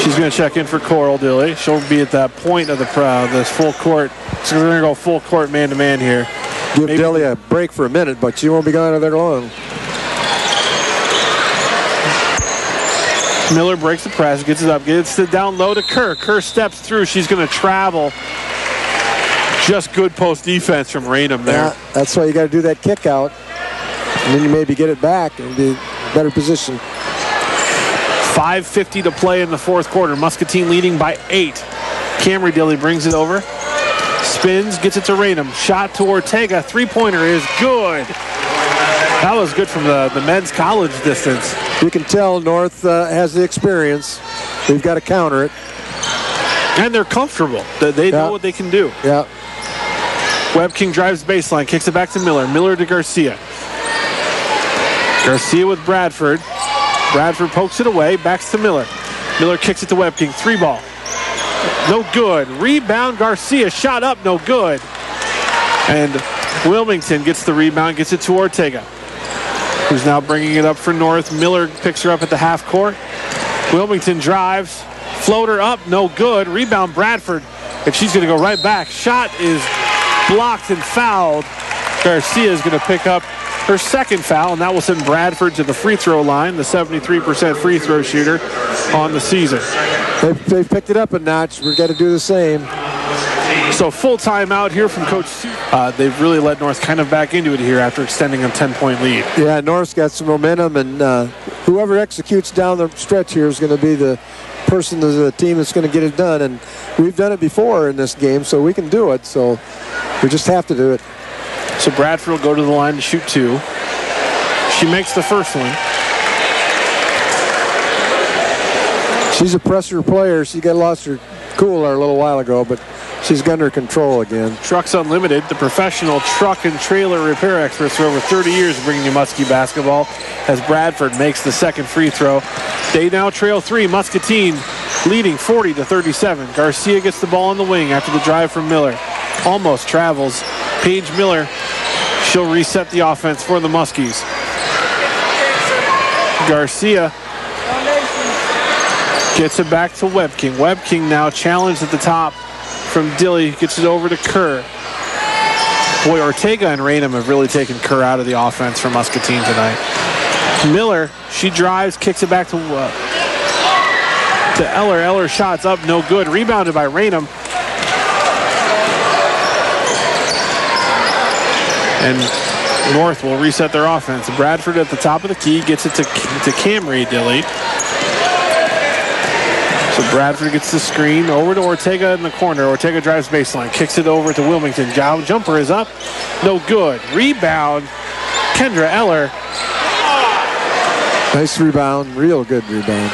She's going to check in for Coral Dilly. She'll be at that point of this full court. So we're going to go full court man-to-man here. Give Dilly a break for a minute, but she won't be going there long. Miller breaks the press, gets it up, gets it down low to Kerr. Kerr steps through. She's going to travel. Just good post defense from Raynham there. Yeah, that's why you got to do that kick out. And then you maybe get it back and be in a better position. 5:50 to play in the fourth quarter. Muscatine leading by 8. Camry Dilly brings it over. Spins, gets it to Raynham. Shot to Ortega. Three-pointer is good. That was good from the men's college distance. You can tell North has the experience. We've got to counter it. And they're comfortable. They know what they can do. Yeah. Webking drives baseline, kicks it back to Miller. Miller to Garcia. Garcia with Bradford. Bradford pokes it away, backs to Miller. Miller kicks it to Webking. 3-ball. No good. Rebound Garcia. Shot up, no good. And Wilmington gets the rebound, gets it to Ortega, who's now bringing it up for North. Miller picks her up at the half court. Wilmington drives. Floater up, no good. Rebound Bradford, and she's going to go right back. Shot is blocked and fouled. Garcia is going to pick up her second foul, and that will send Bradford to the free throw line, the 73% free throw shooter on the season. They've picked it up a notch. We've got to do the same. So full timeout here from Coach Sue. They've really let North kind of back into it here after extending a 10-point lead. Yeah, North's got some momentum, and whoever executes down the stretch here is going to be the person, the team that's going to get it done. And we've done it before in this game, so we can do it. So we just have to do it. So Bradford will go to the line to shoot 2. She makes the first one. She's a presser player. She got lost her cool there a little while ago, but she's got her control again. Trucks Unlimited, the professional truck and trailer repair experts for over 30 years, bringing you Muskie basketball as Bradford makes the second free throw. They now trail 3. Muscatine leading 40-37. Garcia gets the ball on the wing after the drive from Miller. Almost travels. Paige Miller, she'll reset the offense for the Muskies. Garcia gets it back to Webking. Webking now challenged at the top from Dilly. Gets it over to Kerr. Boy, Ortega and Raynham have really taken Kerr out of the offense for Muscatine tonight. Miller, she drives, kicks it back to Eller. Eller shots up, no good. Rebounded by Raynham. And North will reset their offense. Bradford at the top of the key gets it to Camry Dilly. So Bradford gets the screen over to Ortega in the corner. Ortega drives baseline, kicks it over to Wilmington. Jumper is up, no good. Rebound, Kendra Eller. Nice rebound, real good rebound.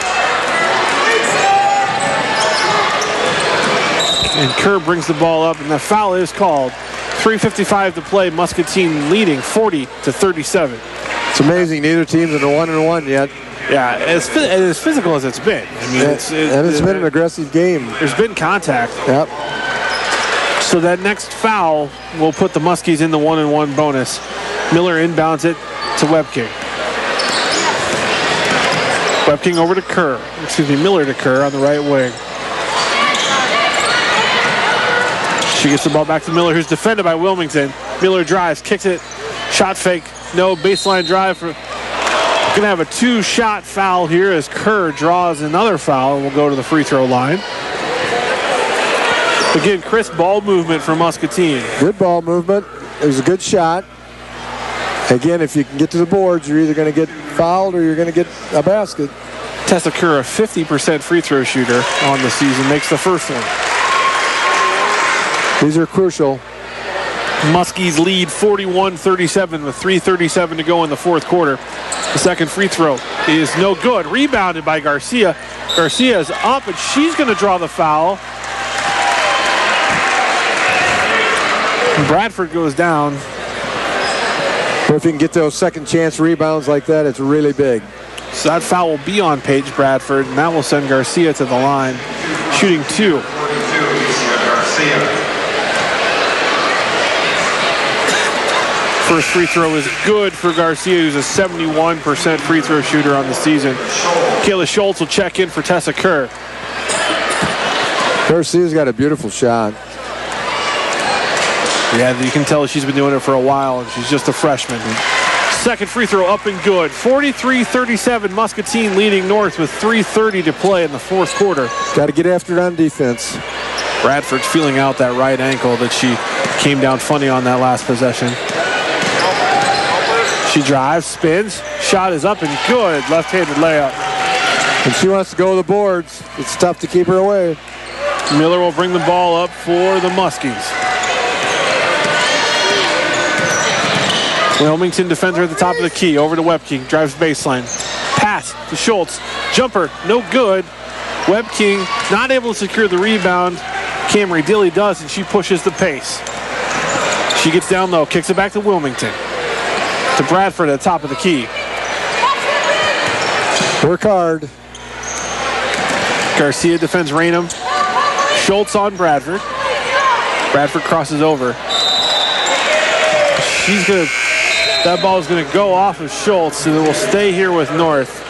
And Kerr brings the ball up, and the foul is called. 3:55 to play. Muscatine leading 40-37. It's amazing. Neither team's in a 1-1 yet. Yeah, as physical as it's been. I mean, it's been an aggressive game. There's been contact. Yep. So that next foul will put the Muskies in the 1-1 bonus. Miller inbounds it to Webking. Webking over to Kerr. Miller to Kerr on the right wing. She gets the ball back to Miller, who's defended by Wilmington. Miller drives, kicks it, shot fake, no, baseline drive. We're going to have a 2-shot foul here as Kerr draws another foul and will go to the free throw line. Again, crisp ball movement for Muscatine. Good ball movement. It was a good shot. Again, if you can get to the boards, you're either going to get fouled or you're going to get a basket. Tessa Kerr, a 50% free throw shooter on the season, makes the first one. These are crucial. Muskies lead 41-37 with 3:37 to go in the fourth quarter. The second free throw is no good. Rebounded by Garcia. Garcia is up, and she's going to draw the foul. Bradford goes down. But if you can get those second chance rebounds like that, it's really big. So that foul will be on Paige Bradford, and that will send Garcia to the line, shooting 2. First free throw is good for Garcia, who's a 71% free throw shooter on the season. Kayla Schultz will check in for Tessa Kerr. Garcia's got a beautiful shot. Yeah, you can tell she's been doing it for a while, and she's just a freshman. Second free throw up and good. 43-37, Muscatine leading North with 3:30 to play in the fourth quarter. Got to get after it on defense. Bradford's feeling out that right ankle that she came down funny on that last possession. She drives, spins, shot is up and good. Left-handed layup. And she wants to go to the boards. It's tough to keep her away. Miller will bring the ball up for the Muskies. Wilmington defender at the top of the key. Over to Webking. Drives baseline. Pass to Schultz. Jumper, no good. Webking not able to secure the rebound. Camry Dilly does, and she pushes the pace. She gets down low, kicks it back to Wilmington. To Bradford at the top of the key. Work hard. Garcia defends Raynham. Schultz on Bradford. Bradford crosses over. That ball is going to go off of Schultz, and it will stay here with North.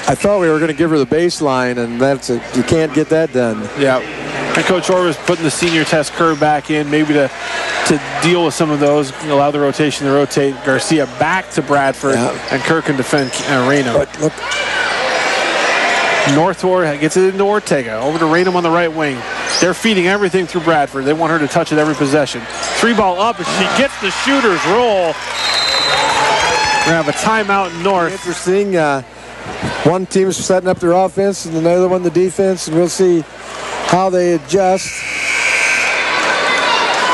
I thought we were going to give her the baseline, and you can't get that done. Yeah. And Coach Orr was putting the senior Tess Kerr back in, maybe to deal with some of those, allow the rotation to rotate Garcia back to Bradford, and Kerr can defend Raynham. Look. North gets it into Ortega, over to Raynham on the right wing. They're feeding everything through Bradford. They want her to touch it every possession. 3-ball up, and she gets the shooter's roll. We're going to have a timeout in North. Interesting. One team's setting up their offense and another one the defense, and we'll see how they adjust.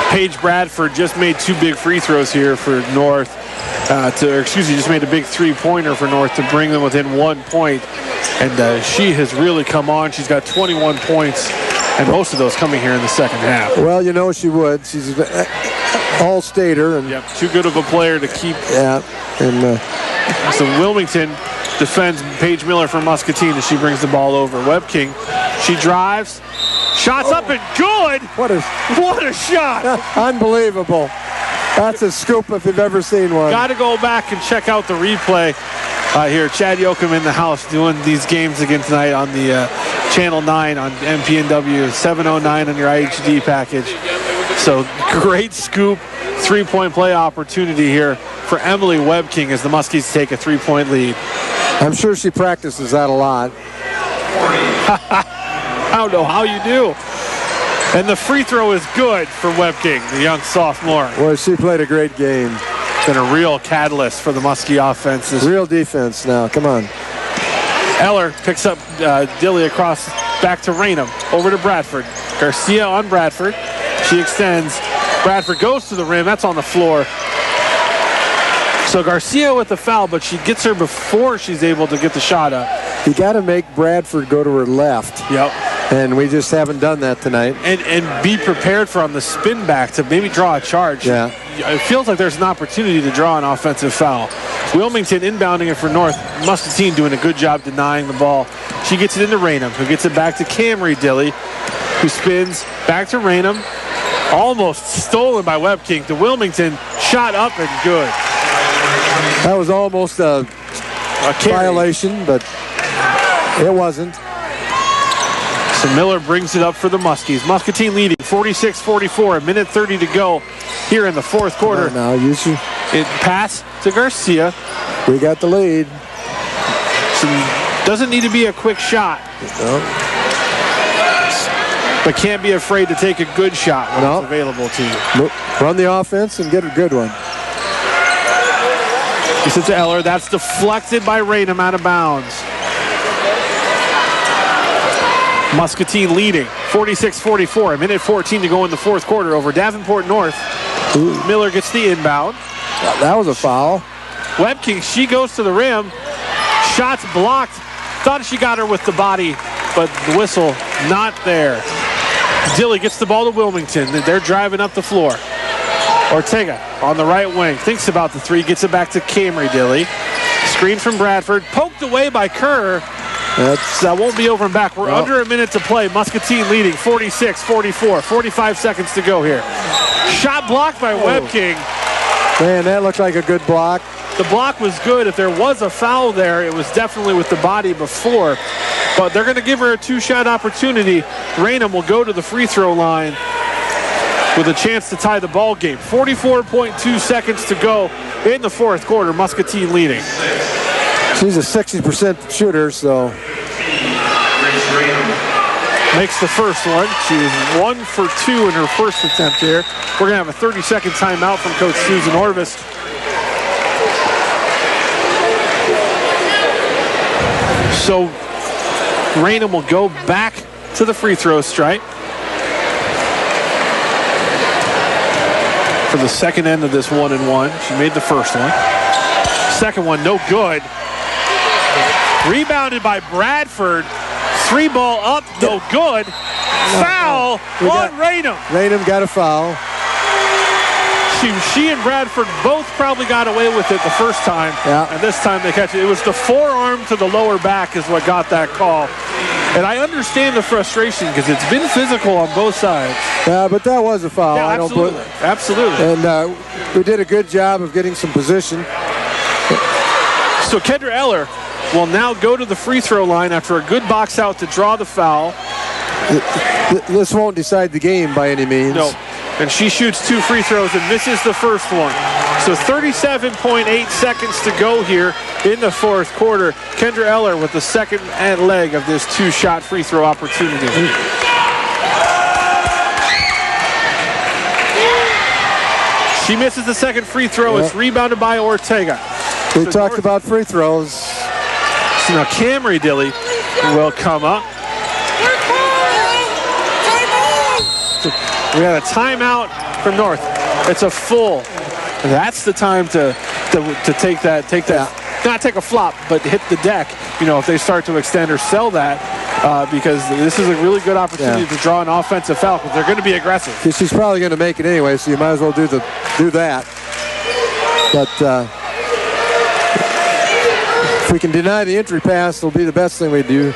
Paige Bradford just made 2 big free throws here for North. Just made a big 3-pointer for North to bring them within 1 point. And she has really come on. She's got 21 points, and most of those coming here in the second half. Well, you know she would. She's an all-stater. And too good of a player to keep. Yeah. And so Wilmington defends Paige Miller from Muscatine as she brings the ball over. Webking, she drives, shots up and good. What a shot! Unbelievable. That's a scoop if you've ever seen one. Got to go back and check out the replay here. Chad Yoakum in the house doing these games again tonight on the Channel 9 on MPNW, 709 on your IHD package. So great scoop, 3-point play opportunity here for Emily Webking as the Muskies take a 3-point lead. I'm sure she practices that a lot. I don't know how you do. And the free throw is good for Webking, the young sophomore. Boy, she played a great game. Been a real catalyst for the Muskie offense. Real defense now, come on. Eller picks up Dilly across, back to Raynham, over to Bradford. Garcia on Bradford. She extends. Bradford goes to the rim, that's on the floor. So Garcia with the foul, but she gets her before she's able to get the shot up. You got to make Bradford go to her left. Yep. And we just haven't done that tonight. And be prepared for on the spin back to maybe draw a charge. Yeah. It feels like there's an opportunity to draw an offensive foul. Wilmington inbounding it for North. Muscatine doing a good job denying the ball. She gets it into Raynham, who gets it back to Camry Dilly, who spins back to Raynham. Almost stolen by Webking to Wilmington. Shot up and good. That was almost a violation, but it wasn't. So Miller brings it up for the Muskies. Muscatine leading 46-44, a minute 30 to go here in the fourth quarter. Now, it pass to Garcia. We got the lead. So doesn't need to be a quick shot. No. But can't be afraid to take a good shot when it's available to you. Run the offense and get a good one. Gets it to Eller. That's deflected by Raynham out of bounds. Muscatine leading 46-44, a minute 14 to go in the fourth quarter over Davenport North. Ooh. Miller gets the inbound. That was a foul. Webking, she goes to the rim. Shots blocked. Thought she got her with the body, but the whistle not there. Dilly gets the ball to Wilmington. They're driving up the floor. Ortega on the right wing. Thinks about the three. Gets it back to Camry Dilly. Screen from Bradford. Poked away by Kerr. That won't be over and back. We're under a minute to play. Muscatine leading 46-44. 45 seconds to go here. Shot blocked by Webking. Man, that looked like a good block. The block was good. If there was a foul there, it was definitely with the body before. But they're going to give her a two-shot opportunity. Raynham will go to the free throw line with a chance to tie the ball game. 44.2 seconds to go in the fourth quarter. Muscatine leading. She's a 60% shooter, so. Makes the first one. She was 1 for 2 in her first attempt here. We're going to have a 30-second timeout from Coach Susan Orvis. So Raynham will go back to the free throw stripe for the second end of this 1-and-1. She made the first one. Second one, no good. Rebounded by Bradford. 3-ball up, no good. Foul on Raynham. Raynham got a foul. She and Bradford both probably got away with it the first time. Yeah. And this time they catch it. It was the forearm to the lower back is what got that call. And I understand the frustration because it's been physical on both sides. Yeah, but that was a foul. Yeah, absolutely. Absolutely. And we did a good job of getting some position. So Kendra Eller will now go to the free throw line after a good box out to draw the foul. This won't decide the game by any means. No. And she shoots 2 free throws and misses the first one. So 37.8 seconds to go here in the fourth quarter. Kendra Eller with the second leg of this 2-shot free throw opportunity. She misses the second free throw. It's rebounded by Ortega. We talked about free throws. So now Camry Dilly will come up. We got a timeout for North. It's a full. That's the time to take that. Not take a flop, but hit the deck. You know, if they start to extend or sell that, because this is a really good opportunity to draw an offensive foul because they're going to be aggressive. She's probably going to make it anyway, so you might as well do that. But if we can deny the entry pass, it'll be the best thing we do.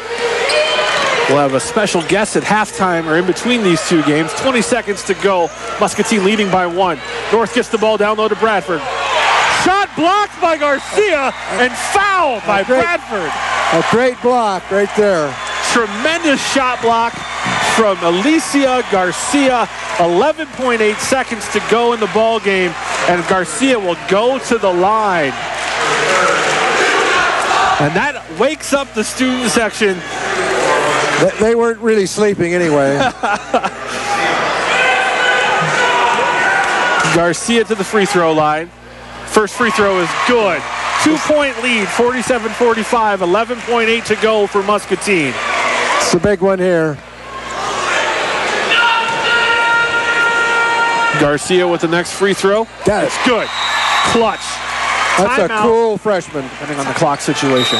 We'll have a special guest at halftime or in between these two games. 20 seconds to go. Muscatine leading by 1. North gets the ball down low to Bradford. Shot blocked by Garcia and fouled by Bradford. A great block right there. Tremendous shot block from Alicia Garcia. 11.8 seconds to go in the ball game, and Garcia will go to the line. And that wakes up the student section. They weren't really sleeping anyway. Garcia to the free throw line. First free throw is good. 2-point lead, 47-45, 11.8 to go for Muscatine. It's a big one here. Garcia with the next free throw. Got it. It's good. Clutch. That's Timeout. a cool freshman. Depending on the clock situation.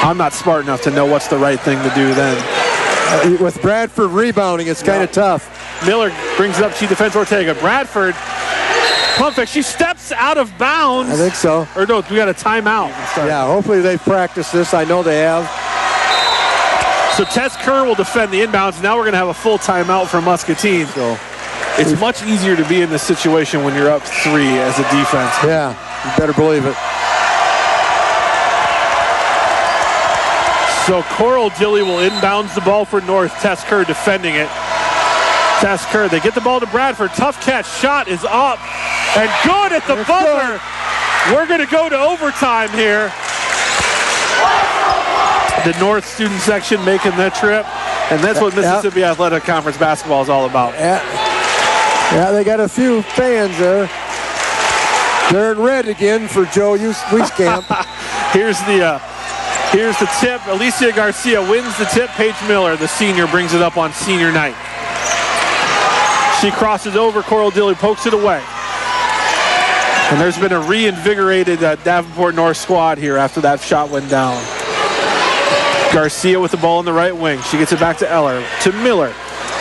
I'm not smart enough to know what's the right thing to do then. With Bradford rebounding, it's kind of tough. Miller brings it up. She defends Ortega. Bradford, pump fake. She steps out of bounds. I think so. Or no, we got a timeout. Yeah, hopefully they've practiced this. I know they have. So Tess Kerr will defend the inbounds. Now we're going to have a full timeout for Muscatine. So it's much easier to be in this situation when you're up 3 as a defense. Yeah, you better believe it. So Coral Dilly will inbounds the ball for North. Tess Kerr defending it. Tess Kerr, they get the ball to Bradford. Tough catch. Shot is up. And good at the buzzer. We're going to go to overtime here. The North student section making that trip. And that's what Mississippi Athletic Conference basketball is all about. Yeah, they got a few fans there. They're in red again for Joe Wieskamp. Here's the tip. Alicia Garcia wins the tip. Paige Miller, the senior, brings it up on senior night. She crosses over. Coral Dilly pokes it away. And there's been a reinvigorated Davenport North squad here after that shot went down. Garcia with the ball in the right wing. She gets it back to Eller. To Miller.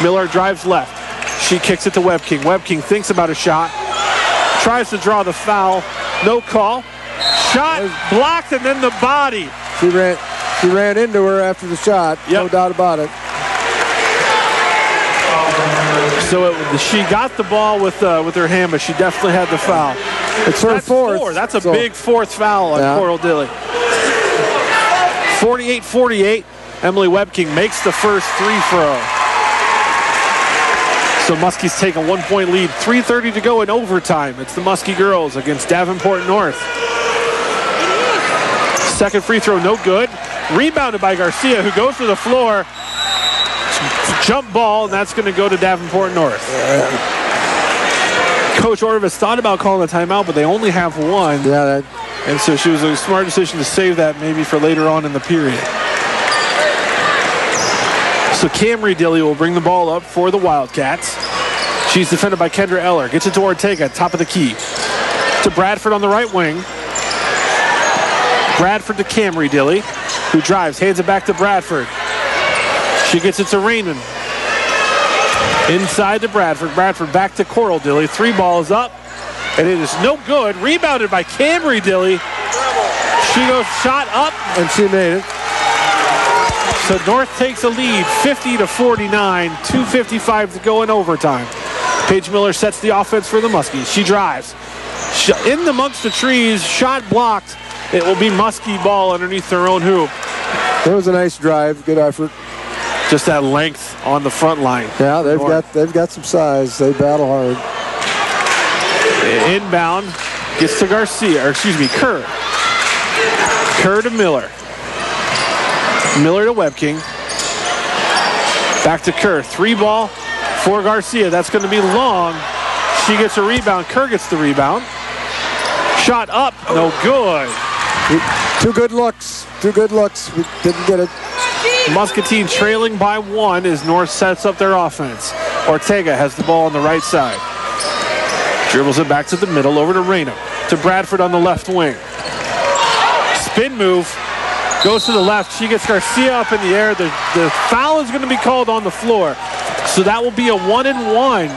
Miller drives left. She kicks it to Webking. Webking thinks about a shot. Tries to draw the foul. No call. Shot blocked, and then the body. She ran into her after the shot. Yep. No doubt about it. So she got the ball with her hand, but she definitely had the foul. It's her fourth. That's a big fourth foul on Coral Dilly. 48-48. Emily Webking makes the first free throw. So Muskie's taking a 1-point lead. 3:30 to go in overtime. It's the Muskie girls against Davenport North. Second free throw, no good. Rebounded by Garcia, who goes to the floor. Jump ball, and that's going to go to Davenport North. Coach Orvis thought about calling a timeout, but they only have one. Yeah, and so she was a smart decision to save that maybe for later on in the period. So Camry Dilly will bring the ball up for the Wildcats. She's defended by Kendra Eller. Gets it to Ortega, top of the key. To Bradford on the right wing. Bradford to Camry Dilly, who drives, hands it back to Bradford. She gets it to Raymond. Inside to Bradford. Bradford back to Coral Dilly. 3 balls up, and it is no good. Rebounded by Camry Dilly. She goes shot up, and she made it. So North takes a lead, 50-49. 2:55 to go in overtime. Paige Miller sets the offense for the Muskies. She drives. In amongst the trees, shot blocked. It will be Muskie ball underneath their own hoop. It was a nice drive, good effort. Just that length on the front line. Yeah, they've got some size. They battle hard. Inbound gets to Kerr. Kerr to Miller. Miller to Webking. Back to Kerr. 3 ball for Garcia. That's going to be long. She gets a rebound. Kerr gets the rebound. Shot up, no good. Two good looks. We didn't get it. Muscatine trailing by 1 as North sets up their offense. Ortega has the ball on the right side. Dribbles it back to the middle, over to Raynham. To Bradford on the left wing. Spin move. Goes to the left. She gets Garcia up in the air. The foul is going to be called on the floor. So that will be a 1-and-1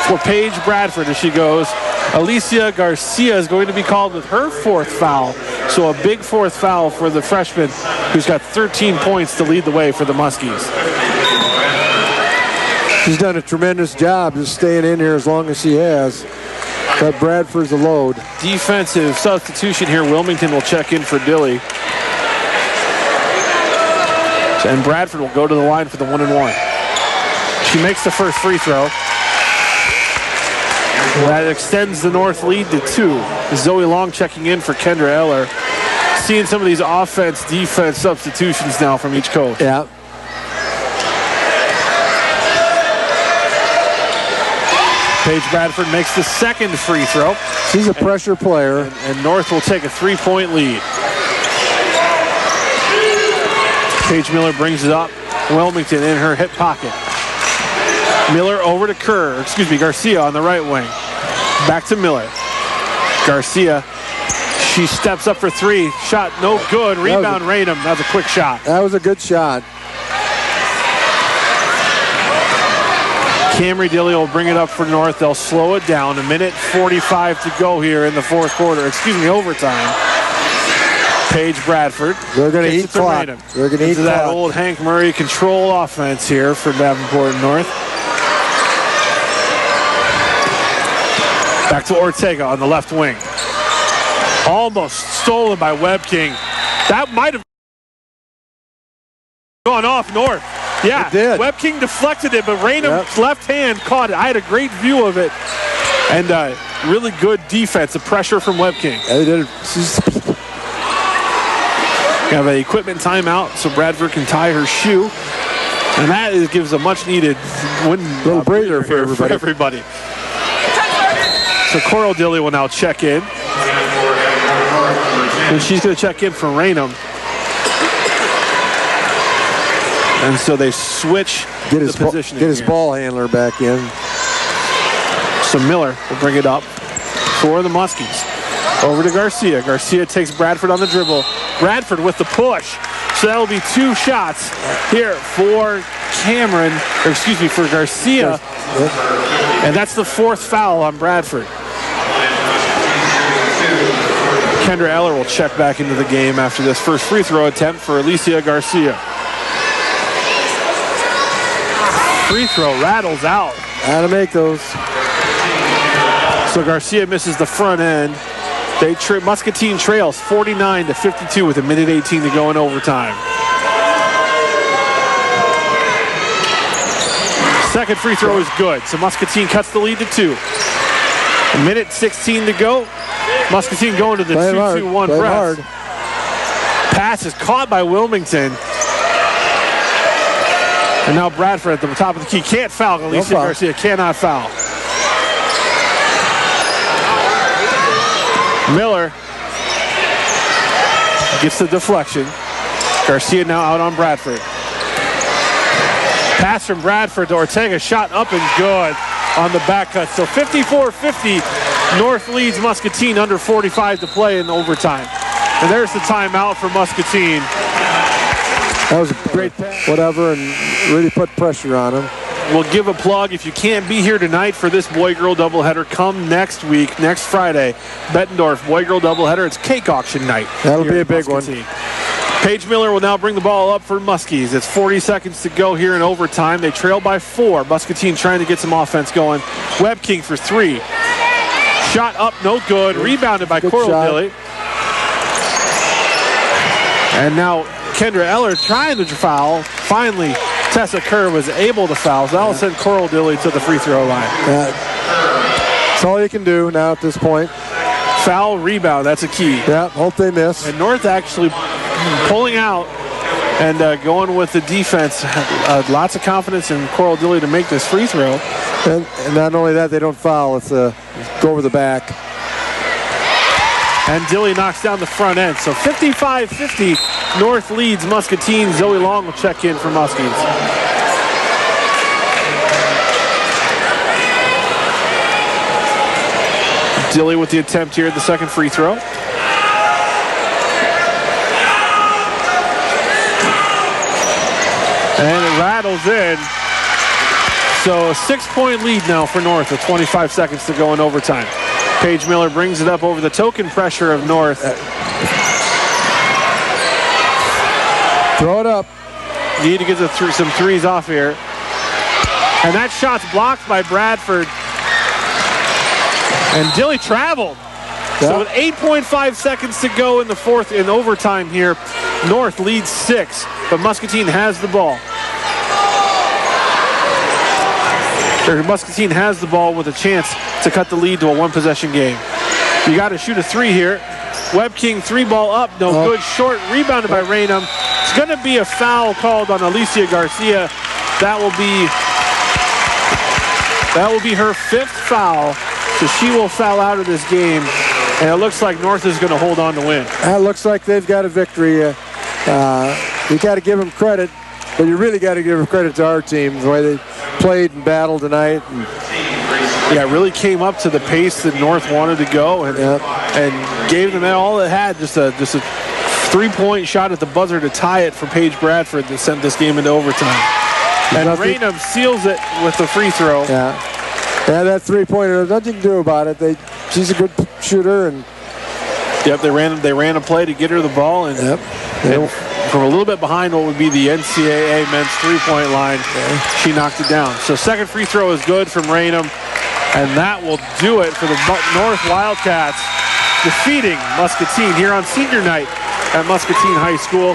for Paige Bradford as she goes. Alicia Garcia is going to be called with her 4th foul. So a big 4th foul for the freshman who's got 13 points to lead the way for the Muskies. She's done a tremendous job just staying in here as long as she has. But Bradford's a load. Defensive substitution here. Wilmington will check in for Dilly. And Bradford will go to the line for the 1-and-1. She makes the first free throw. That extends the North lead to 2. Zoe Long checking in for Kendra Eller. Seeing some of these offense-defense substitutions now from each coach. Yeah. Paige Bradford makes the second free throw. She's a pressure player. And North will take a 3-point lead. Paige Miller brings it up. Wilmington in her hip pocket. Miller over to Garcia on the right wing. Back to Miller. Garcia, she steps up for 3. Shot no good. Rebound Raynham. That was a quick shot. That was a good shot. Camry Dilly will bring it up for North. They'll slow it down. 1:45 to go here in the fourth quarter. Overtime. Paige Bradford. They're going to eat clock. They're going to eat that clock. old Hank Murray control offense here for Davenport North. Back to Ortega on the left wing. Almost stolen by Webb King. That might have gone off North. Yeah, it did. Webb King deflected it, but Raynham's left hand caught it. I had a great view of it. And really good defense, the pressure from Webb King. Yeah, they did. We have an equipment timeout so Bradford can tie her shoe. And that gives a much-needed little breather for everybody. So Coral Dilly will now check in. And she's going to check in for Raynham. And so they switch the positioning. Get his ball handler back in. So Miller will bring it up for the Muskies. Over to Garcia. Garcia takes Bradford on the dribble. Bradford with the push. So that'll be 2 shots here for for Garcia. Yep. And that's the 4th foul on Bradford. Kendra Eller will check back into the game after this first free throw attempt for Alicia Garcia. Free throw rattles out. How to make those. So Garcia misses the front end. Muscatine trails 49-52 with 1:18 to go in overtime. Second free throw is good. So Muscatine cuts the lead to 2. 1:16 to go. Muscatine going to the 2-2-1 press. Pass is caught by Wilmington. And now Bradford at the top of the key. Can't foul. Alicia Garcia cannot foul. Miller gets the deflection. Garcia now out on Bradford. Pass from Bradford to Ortega. Shot up and good on the back cut. So 54-50. North leads Muscatine under 45 to play in overtime. And there's the timeout for Muscatine. That was a great pass. Whatever, and really put pressure on him. We'll give a plug. If you can't be here tonight for this boy-girl doubleheader, come next week, next Friday. Bettendorf boy-girl doubleheader. It's cake auction night. That'll be a big one. Paige Miller will now bring the ball up for Muskies. It's 40 seconds to go here in overtime. They trail by 4. Muscatine trying to get some offense going. Webb King for 3. Shot up, no good. Rebounded by Coral Dilly. And now Kendra Eller trying to foul. Finally, Tessa Kerr was able to foul. So that'll send Coral Dilly to the free throw line. That's all you can do now at this point. Foul, rebound, that's a key. Yeah, hope they miss. And North actually pulling out and going with the defense. Lots of confidence in Coral Dilly to make this free throw. And not only that, they don't foul. It's go over the back. And Dilly knocks down the front end. So 55-50, North leads Muscatine. Zoe Long will check in for Muskies. Dilly with the attempt here at the second free throw. And it rattles in. So a 6-point lead now for North with 25 seconds to go in overtime. Paige Miller brings it up over the token pressure of North. Throw it up. Need to get some threes off here. And that shot's blocked by Bradford. And Dilly traveled. Yeah. So with 8.5 seconds to go in the fourth, in overtime here, North leads 6, but Muscatine has the ball. Muscatine has the ball with a chance to cut the lead to a one-possession game. You got to shoot a 3 here. Webb King 3-ball up, no good. Short, rebounded by Raynham. It's going to be a foul called on Alicia Garcia. That will be her 5th foul. So she will foul out of this game, and it looks like North is going to hold on to win. It looks like they've got a victory. You got to give them credit, but you really got to give them credit to our team, the way they played and battled tonight. And yeah, really came up to the pace that North wanted to go, and gave them all it had. Just a 3-point shot at the buzzer to tie it for Paige Bradford that sent this game into overtime. And Raynham seals it with the free throw. Yeah, that 3-pointer, there's nothing to do about it. She's a good shooter, and they ran a play to get her the ball, and, and from a little bit behind what would be the NCAA men's 3-point line, she knocked it down. So second free throw is good from Raynham, and that will do it for the North Wildcats, defeating Muscatine here on senior night at Muscatine High School.